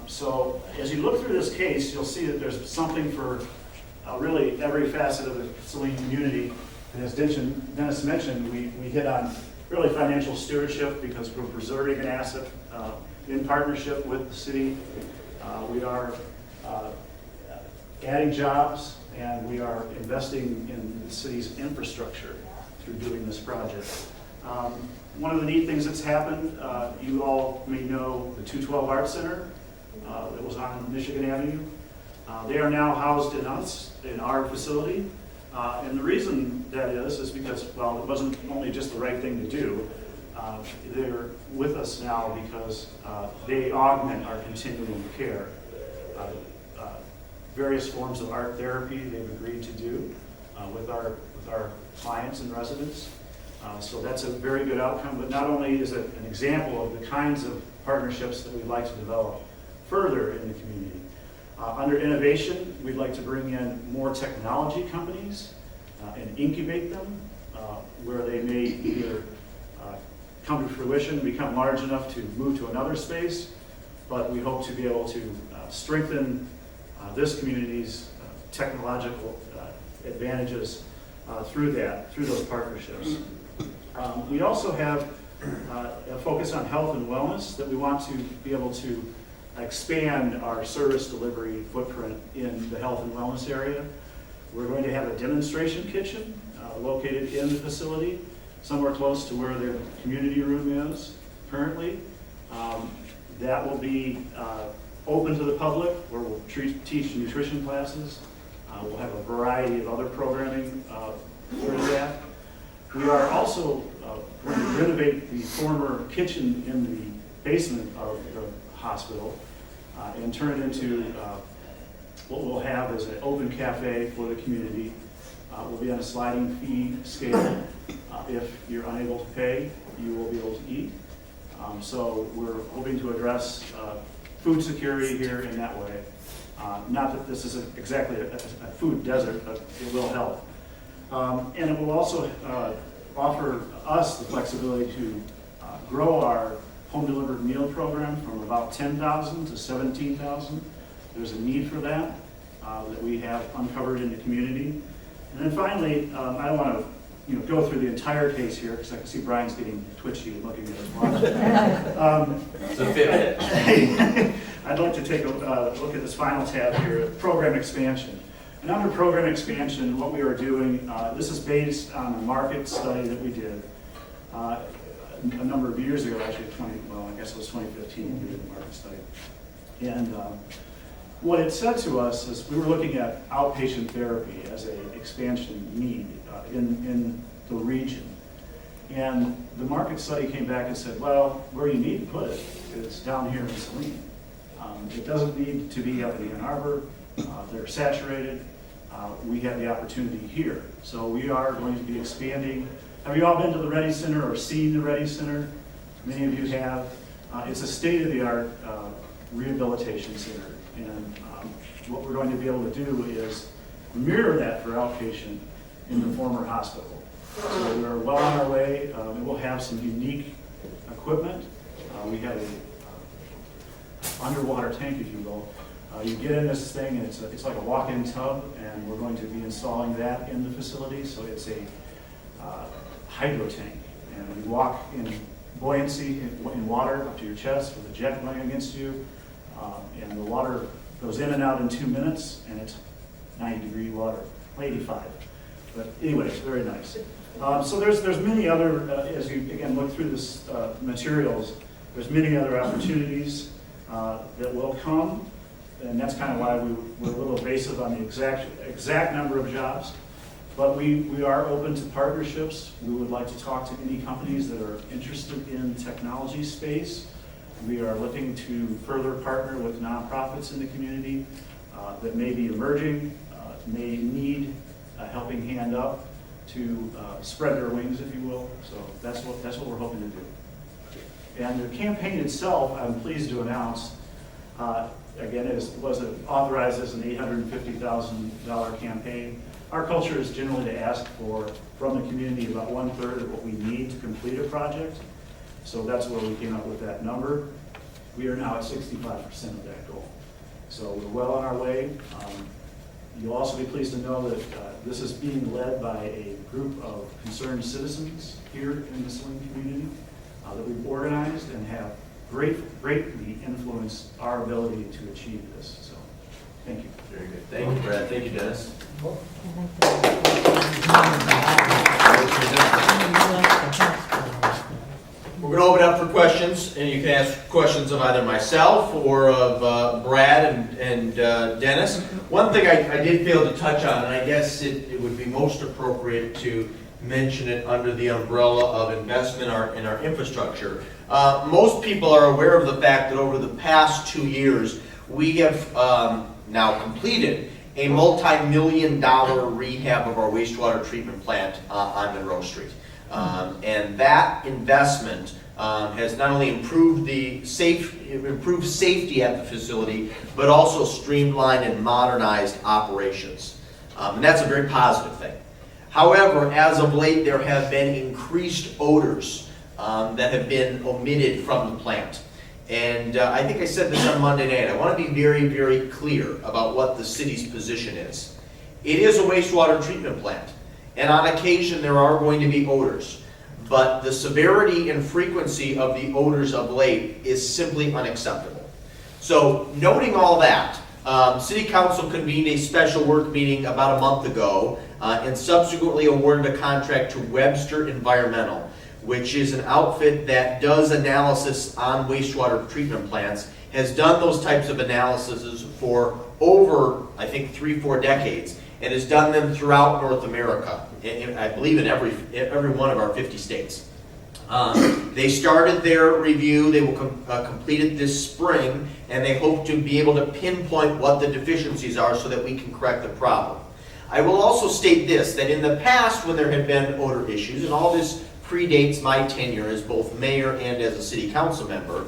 So as you look through this case, you'll see that there's something for really every facet of the Saline community. And as Dennis mentioned, we hit on really financial stewardship because we're preserving an asset in partnership with the city. We are adding jobs, and we are investing in the city's infrastructure through doing this project. One of the neat things that's happened, you all may know the 212 Arts Center that was on Michigan Avenue. They are now housed in our facility. And the reason that is because, well, it wasn't only just the right thing to do. They're with us now because they augment our continuum of care. Various forms of art therapy they've agreed to do with our clients and residents. So that's a very good outcome, but not only is it an example of the kinds of partnerships that we'd like to develop further in the community. Under innovation, we'd like to bring in more technology companies and incubate them where they may either come to fruition, become large enough to move to another space, but we hope to be able to strengthen this community's technological advantages through those partnerships. We also have a focus on health and wellness that we want to be able to expand our service delivery footprint in the health and wellness area. We're going to have a demonstration kitchen located in the facility, somewhere close to where their community room is currently. That will be open to the public, where we'll teach nutrition classes. We'll have a variety of other programming for that. We are also going to renovate the former kitchen in the basement of the hospital and turn it into what we'll have as an open cafe for the community. We'll be on a sliding fee scale. If you're unable to pay, you will be able to eat. So we're hoping to address food security here in that way. Not that this is exactly a food desert, but it will help. And it will also offer us the flexibility to grow our home delivered meal program from about 10,000 to 17,000. There's a need for that that we have uncovered in the community. And then finally, I don't want to go through the entire case here because I can see Brian's getting twitchy and looking at his watch. It's a fit. I'd like to take a look at this final tab here, program expansion. And under program expansion, what we are doing, this is based on a market study that we did a number of years ago, actually, I guess it was 2015, we did the market study. And what it said to us is we were looking at outpatient therapy as an expansion need in the region. And the market study came back and said, well, where you need to put it is down here in Saline. It doesn't need to be up in Ann Arbor. They're saturated. We have the opportunity here. So we are going to be expanding. Have you all been to the Ready Center or seen the Ready Center? Many of you have. It's a state-of-the-art rehabilitation center. And what we're going to be able to do is mirror that for outpatient in the former hospital. So we're well on our way. We'll have some unique equipment. We have a underwater tank, if you will. You get in this thing, and it's like a walk-in tub, and we're going to be installing that in the facility. So it's a hydro tank, and you walk in buoyancy in water up to your chest with a jet running against you, and the water goes in and out in 2 minutes, and it's 90-degree water, 85. But anyway, it's very nice. So there's many other, as you again look through this materials, there's many other opportunities that will come, and that's kind of why we're a little evasive on the exact number of jobs. But we are open to partnerships. We would like to talk to any companies that are interested in technology space. We are looking to further partner with nonprofits in the community that may be emerging, may need a helping hand up to spread their wings, if you will. So that's what we're hoping to do. And the campaign itself, I'm pleased to announce, again, was authorized as an $850,000 campaign. Our culture is generally to ask for, from the community, about 1/3 of what we need to complete a project. So that's where we came up with that number. We are now at 65% of that goal. So we're well on our way. You'll also be pleased to know that this is being led by a group of concerned citizens here in the Saline community that we've organized and have greatly influenced our ability to achieve this. So, thank you. Very good. Thank you, Brad. Thank you, Dennis. We're going to open up for questions, and you can ask questions of either myself or of Brad and Dennis. One thing I did fail to touch on, and I guess it would be most appropriate to mention it under the umbrella of investment in our infrastructure. Most people are aware of the fact that over the past 2 years, we have now completed a multi-million-dollar rehab of our wastewater treatment plant on Monroe Street. And that investment has not only improved safety at the facility, but also streamlined and modernized operations. And that's a very positive thing. However, as of late, there have been increased odors that have been omitted from the plant. And I think I said this on Monday night. I want to be very, very clear about what the city's position is. It is a wastewater treatment plant. And on occasion, there are going to be odors. But the severity and frequency of the odors of late is simply unacceptable. So, noting all that, City Council convened a special work meeting about a month ago and subsequently awarded a contract to Webster Environmental, which is an outfit that does analysis on wastewater treatment plants, has done those types of analyses for over, I think, 3-4 decades, and has done them throughout North America, I believe in every one of our 50 states. They started their review, they will complete it this spring, and they hope to be able to pinpoint what the deficiencies are so that we can correct the problem. I will also state this, that in the past when there have been odor issues, and all this predates my tenure as both mayor and as a city council member,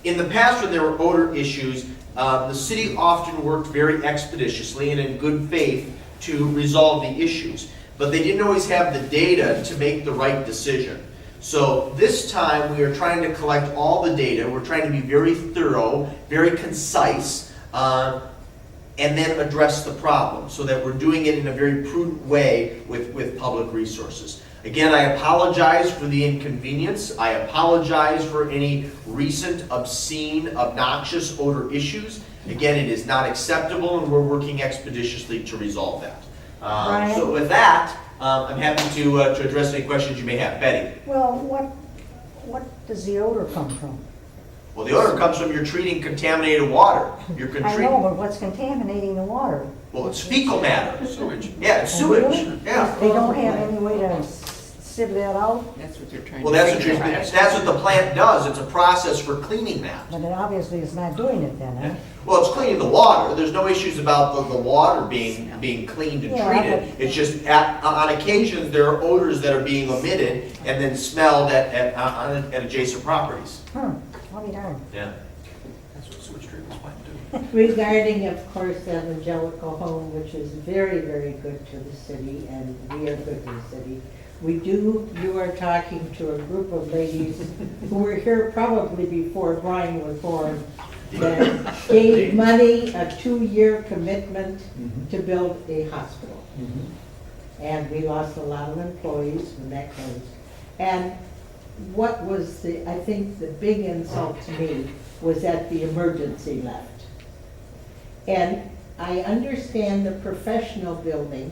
in the past when there were odor issues, the city often worked very expeditiously and in good faith to resolve the issues. But they didn't always have the data to make the right decision. So this time we are trying to collect all the data. We're trying to be very thorough, very concise, and then address the problem so that we're doing it in a very prudent way with public resources. Again, I apologize for the inconvenience. I apologize for any recent obscene, obnoxious odor issues. Again, it is not acceptable, and we're working expeditiously to resolve that. So with that, I'm happy to address any questions you may have. Betty? Well, what does the odor come from? Well, the odor comes from you're treating contaminated water. I know, but what's contaminating the water? Well, it's fecal matter. Sewage. Yeah, it's Oh, sewage. really? Yeah. They don't have any way to sieve that out? That's what they're trying Well, that's what the plant does. It's a process for cleaning that. But it obviously is not doing it then, huh? Well, it's cleaning the water. There's no issues about the water being cleaned and Yeah, treated. It's just on occasions there are odors that are being omitted and then smelled at adjacent properties. I'll be darned. Yeah. That's what sewage treatment's plant do. Regarding, of course, Evangelical Home, which is very, very good to the city, and we are good to the city. You are talking to a group of ladies who were here probably before Brian was born, that gave money, a 2-year commitment to build a hospital. And we lost a lot of employees when that closed. And what was I think the big insult to me was that the emergency left. And I understand the professional building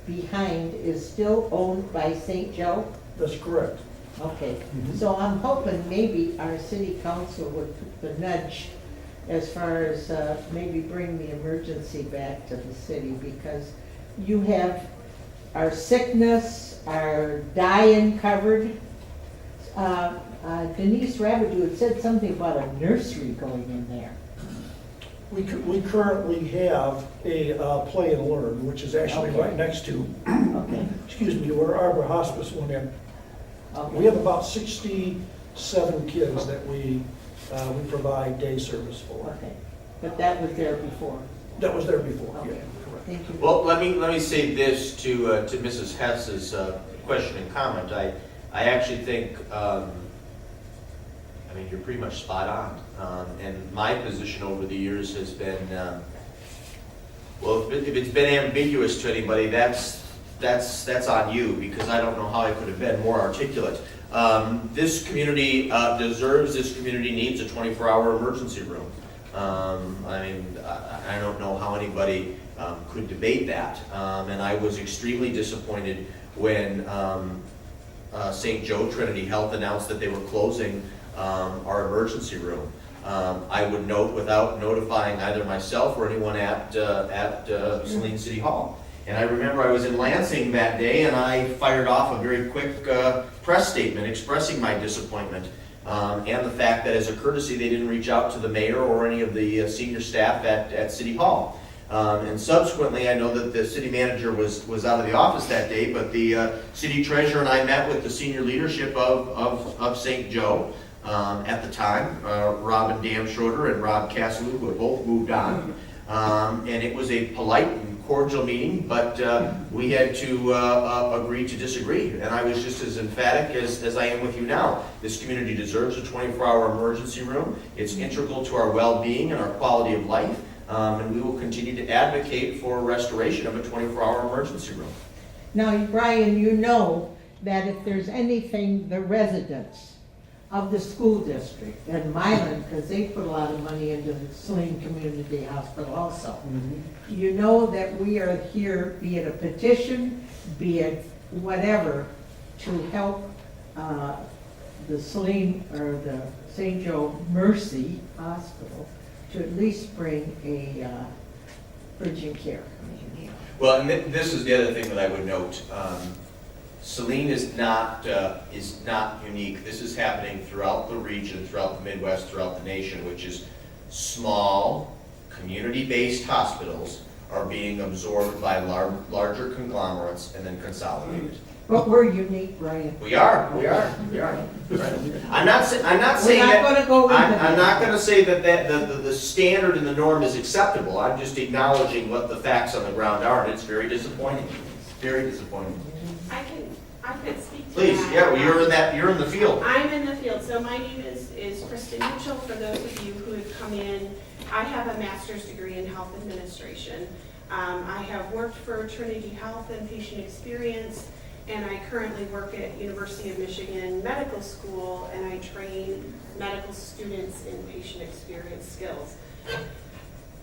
behind is still owned by St. Joe? That's correct. Okay, so I'm hoping maybe our city council would put the nudge as far as maybe bring the emergency back to the city, because you have our sickness, our dying covered. Denise Rabidou had said something about a nursery going in there. We currently have a play and learn, which is actually right next to, Okay. excuse me, where Arbor Hospice went in. Okay. We have about 67 kids that we provide day service for. Okay. but that was there before. That was there before, yeah, Okay. correct. Thank you. Well, let me say this to Mrs. Hess's question and comment. I actually think, I mean, you're pretty much spot on. And my position over the years has been, well, if it's been ambiguous to anybody, that's on you, because I don't know how I could have been more articulate. This community deserves, this community needs a 24-hour emergency room. I mean, I don't know how anybody could debate that. And I was extremely disappointed when St. Joe Trinity Health announced that they were closing our emergency room. I would note, without notifying either myself or anyone at Saline City Hall. And I remember I was in Lansing that day, and I fired off a very quick press statement expressing my disappointment and the fact that as a courtesy they didn't reach out to the mayor or any of the senior staff at City Hall. And subsequently, I know that the city manager was out of the office that day, but the city treasurer and I met with the senior leadership of St. Joe at the time, Robin Damschroeder and Rob Casselou, who had both moved on. And it was a polite and cordial meeting, but we had to agree to disagree. And I was just as emphatic as I am with you now. This community deserves a 24-hour emergency room. It's integral to our well-being and our quality of life. And we will continue to advocate for restoration of a 24-hour emergency room. Now, Brian, you know that if there's anything, the residents of the school district and Milan, because they put a lot of money into the Saline Community Hospital also. You know that we are here, be it a petition, be it whatever, to help the Saline or the St. Joe Mercy Hospital to at least bring a urgent care. Well, and this is the other thing that I would note. Saline is not unique. This is happening throughout the region, throughout the Midwest, throughout the nation, which is small, community-based hospitals are being absorbed by larger conglomerates and then consolidated. But we're unique, Brian. We are. I'm not saying We're not that. gonna go into I'm that. not going to say that the standard and the norm is acceptable. I'm just acknowledging what the facts on the ground are, and it's very disappointing. It's very disappointing. I can speak to Please, that. yeah, well, you're in the field. I'm in the field, so my name is Kristen Mitchell. For those of you who have come in, I have a master's degree in health administration. I have worked for Trinity Health and Patient Experience, and I currently work at University of Michigan Medical School, and I train medical students in patient experience skills.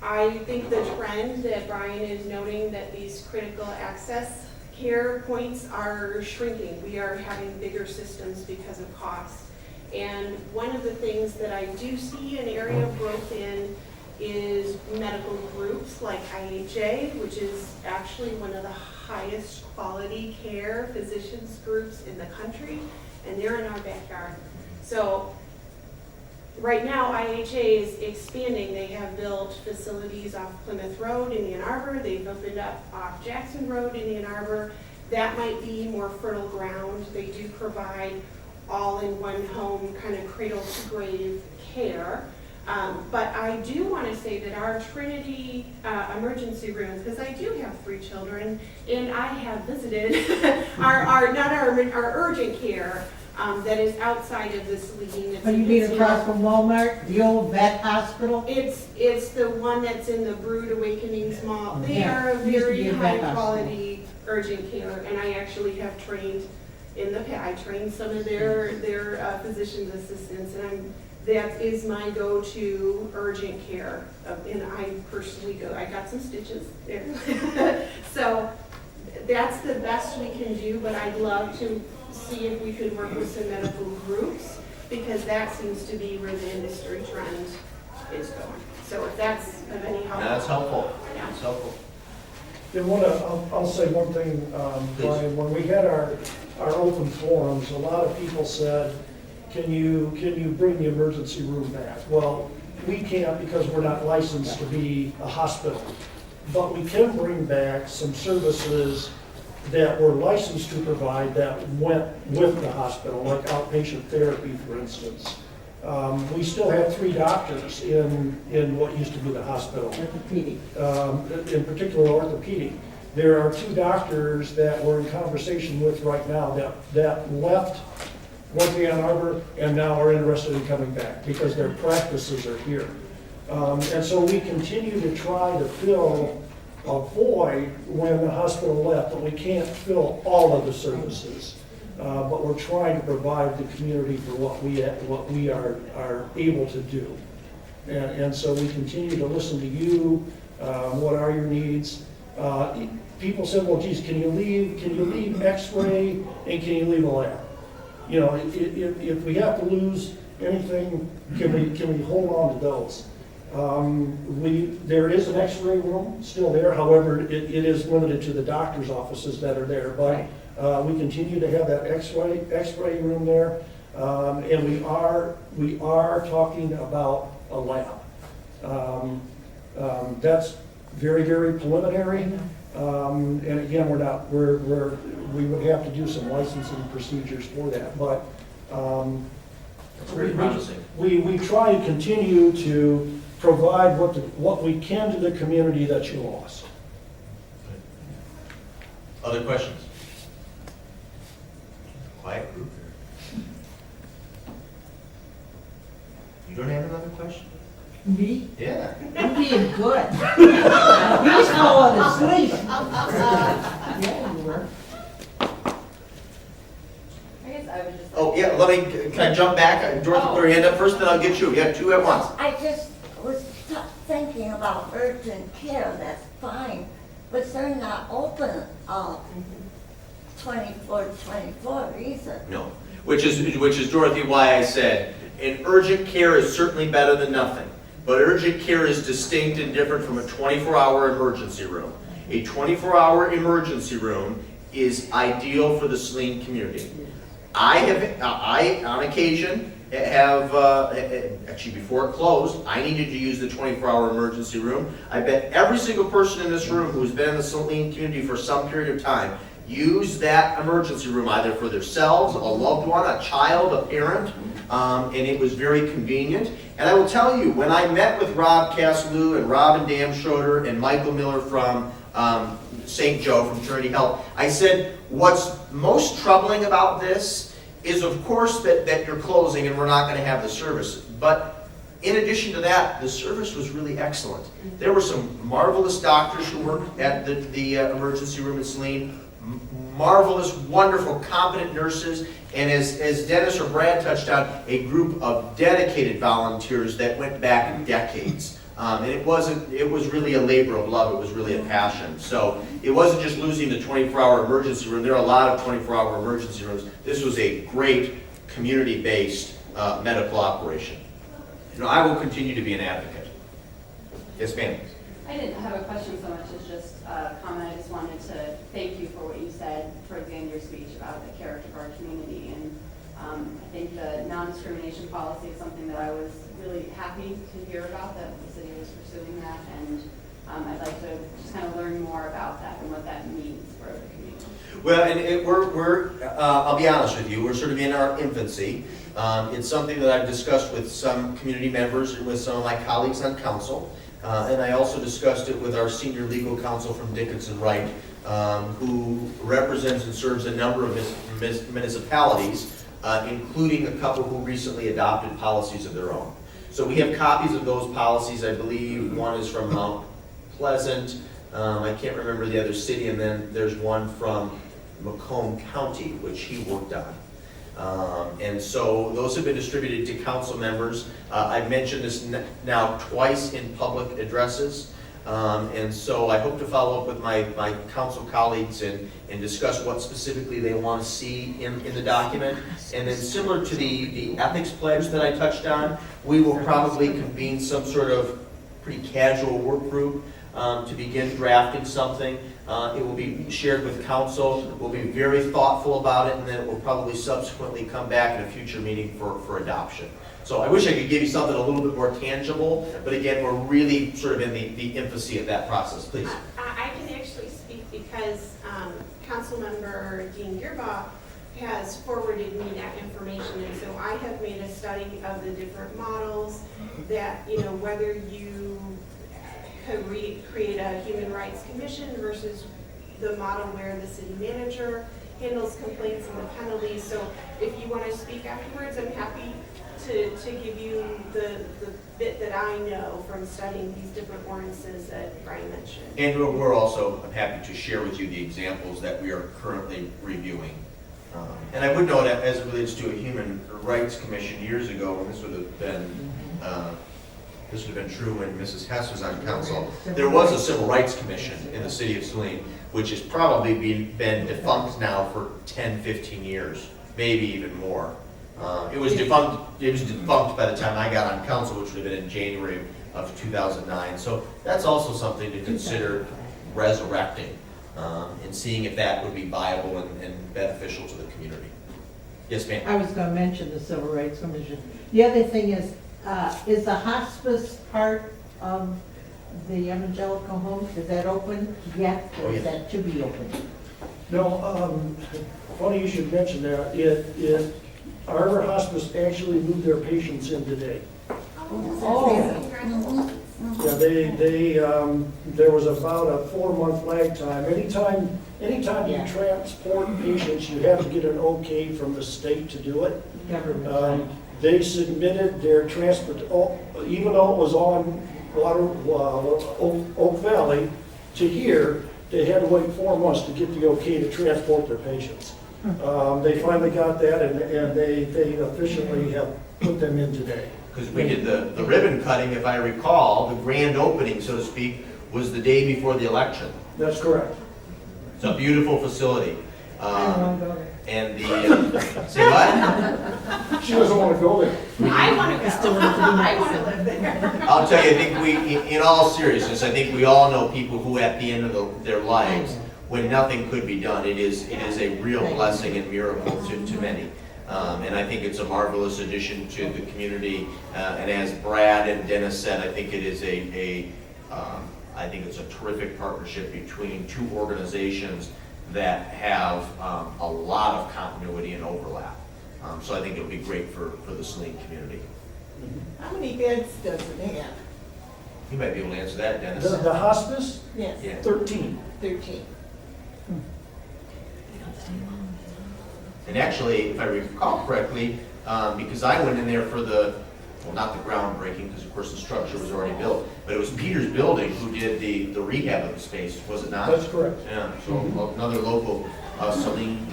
I think the trend that Brian is noting, that these critical access care points are shrinking. We are having bigger systems because of cost. And one of the things that I do see an area of growth in is medical groups like IHA, which is actually one of the highest quality care physicians groups in the country, and they're in our backyard. So right now, IHA is expanding. They have built facilities off Plymouth Road in Ann Arbor. They've opened up off Jackson Road in Ann Arbor. That might be more fertile ground. They do provide all-in-one home, kind of cradle-to-grave care. But I do want to say that our Trinity emergency room, because I do have 3 children, and I have visited our urgent care, that is outside of this Saline. But you mean across from Walmart, the old vet hospital? It's the one that's in the Brood Awakenings Mall. They Yeah, are a it used to very be a vet high quality urgent care, and I actually have trained I trained some of their physician's assistants, and that is my go-to urgent care. And I personally go, I got some stitches there. So that's the best we can do, but I'd love to see if we could work with some medical groups, because that seems to be where the industry trend is going. So if that's of any help. That's helpful. Yeah. That's helpful. And I'll say one thing, Brian, when we had our open forums, a lot of people said, can you bring the emergency room back? Well, we can't because we're not licensed to be a hospital, but we can bring back some services that we're licensed to provide that went with the hospital, like outpatient therapy, for instance. We still have 3 doctors in what used to be the hospital, Orthopedic. in particular orthopedic. There are 2 doctors that we're in conversation with right now that left North Ann Arbor and now are interested in coming back because their practices are here. And so we continue to try to fill a void when the hospital left, but we can't fill all of the services. But we're trying to provide the community for what we are able to do. And so we continue to listen to you. What are your needs? People said, well, geez, can you leave X-ray and can you leave a lab? You know, if we have to lose anything, can we hold on to those? There is an X-ray room still there. However, it is limited to the doctor's offices that are there. But we continue to have that X-ray room there, and we are talking about a lab. That's very, very preliminary. And again, we would have to do some licensing procedures for that, but That's very promising. we try to continue to provide what we can to the community that you lost. Other questions? Quiet group here. You don't have another question? Me? Yeah. I'm being good. He's falling asleep. Yeah, you were. I guess I would just. Oh, yeah, can I jump back? Dorothy, put your hand up first, then I'll get you. You have 2 at once. I just was thinking about urgent care, that's fine, but they're not open 24 either. No, which is Dorothy, why I said, and urgent care is certainly better than nothing. But urgent care is distinct and different from a 24-hour emergency room. A 24-hour emergency room is ideal for the Saline community. I on occasion, actually before it closed, I needed to use the 24-hour emergency room. I bet every single person in this room who's been in the Saline community for some period of time use that emergency room either for themselves, a loved one, a child, a parent, and it was very convenient. And I will tell you, when I met with Rob Casalou and Robin Damschroeder and Michael Miller from St. Joe, from Trinity Health, I said, what's most troubling about this is, of course, that you're closing and we're not going to have the service. But in addition to that, the service was really excellent. There were some marvelous doctors who worked at the emergency room in Saline, marvelous, wonderful, competent nurses, and as Dennis or Brad touched on, a group of dedicated volunteers that went back decades. And it was really a labor of love, it was really a passion. So it wasn't just losing the 24-hour emergency room, there are a lot of 24-hour emergency rooms. This was a great community-based medical operation. You know, I will continue to be an advocate. Yes, ma'am. I didn't have a question so much as just a comment. I just wanted to thank you for what you said towards the end of your speech about the character of our community. And I think the non-discrimination policy is something that I was really happy to hear about, that the city was pursuing that. And I'd like to just kind of learn more about that and what that means for the community. Well, and I'll be honest with you, we're sort of in our infancy. It's something that I've discussed with some community members and with some of my colleagues on council. And I also discussed it with our senior legal counsel from Dickinson Wright, who represents and serves a number of municipalities, including a couple who recently adopted policies of their own. So we have copies of those policies. I believe one is from Mount Pleasant. I can't remember the other city, and then there's one from Macomb County, which he worked on. And so those have been distributed to council members. I've mentioned this now twice in public addresses. And so I hope to follow up with my council colleagues and discuss what specifically they want to see in the document. And then similar to the ethics pledge that I touched on, we will probably convene some sort of pretty casual work group to begin drafting something. It will be shared with council. We'll be very thoughtful about it, and then it will probably subsequently come back in a future meeting for adoption. So I wish I could give you something a little bit more tangible, but again, we're really sort of in the infancy of that process. Please. I can actually speak because Councilmember Dean Gearbaugh has forwarded me that information, and so I have made a study of the different models that, whether you could create a human rights commission versus the model where the city manager handles complaints and the penalties. So if you want to speak afterwards, I'm happy to give you the bit that I know from studying these different ordinances that Brian mentioned. And we're also happy to share with you the examples that we are currently reviewing. And I would note, as it relates to a Human Rights Commission years ago, and this would have been true when Mrs. Hess was on council, there was a Civil Rights Commission in the city of Saline, which has probably been defunct now for 10, 15 years, maybe even more. It was defunct by the time I got on council, which would have been in January of 2009. So that's also something to consider resurrecting and seeing if that would be viable and beneficial to the community. Yes, ma'am. I was gonna mention the Civil Rights Commission. The other thing is the hospice part of the evangelical home, is that open yet, or is that to be open? No, funny you should mention that. Our hospice actually moved their patients in today. Oh. Yeah, there was about a 4-month lag time. Anytime you transport patients, you have to get an okay from the state to do it. Government. They submitted their transport, even though it was on Oak Valley to here, they had to wait 4 months to get the okay to transport their patients. They finally got that, and they officially have put them in today. Because we did the ribbon cutting, if I recall, the grand opening, so to speak, was the day before the election. That's correct. It's a beautiful facility. I don't wanna go there. And say what? She doesn't want to go there. I want to go. I want to live there. I'll tell you, I think in all seriousness, I think we all know people who at the end of their lives, when nothing could be done, it is a real blessing and miracle to many. And I think it's a marvelous addition to the community. And as Brad and Dennis said, I think it is I think it's a terrific partnership between two organizations that have a lot of continuity and overlap. So I think it'll be great for the Saline community. How many beds does it have? You might be able to answer that, Dennis. The hospice, Yes, Yeah. 13. 13. And actually, if I recall correctly, because I went in there for not the groundbreaking, because of course the structure was already built, but it was Peter's Building who did the rehab of the space, was it not? That's correct. Yeah, so another local Saline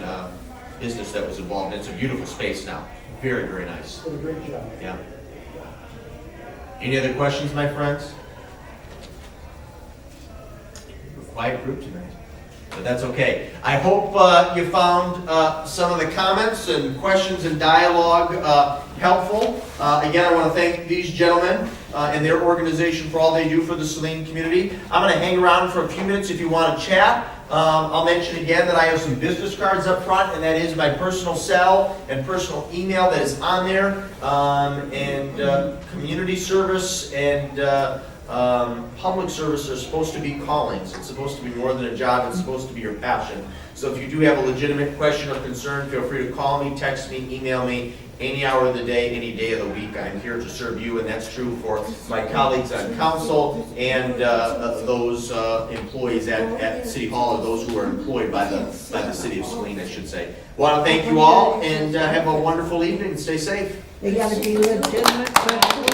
business that was involved. It's a beautiful space now. Very, very nice. Did a great job. Yeah. Any other questions, my friends? We're a quiet group tonight, but that's okay. I hope you found some of the comments and questions and dialogue helpful. Again, I want to thank these gentlemen and their organization for all they do for the Saline community. I'm going to hang around for a few minutes if you want to chat. I'll mention again that I have some business cards up front, and that is my personal cell and personal email that is on there. And community service and public service are supposed to be callings. It's supposed to be more than a job. It's supposed to be your passion. So if you do have a legitimate question or concern, feel free to call me, text me, email me, any hour of the day, any day of the week. I'm here to serve you, and that's true for my colleagues on council and those employees at City Hall, or those who are employed by the city of Saline, I should say. I want to thank you all, and have a wonderful evening, and stay safe. They gotta be legitimate questions.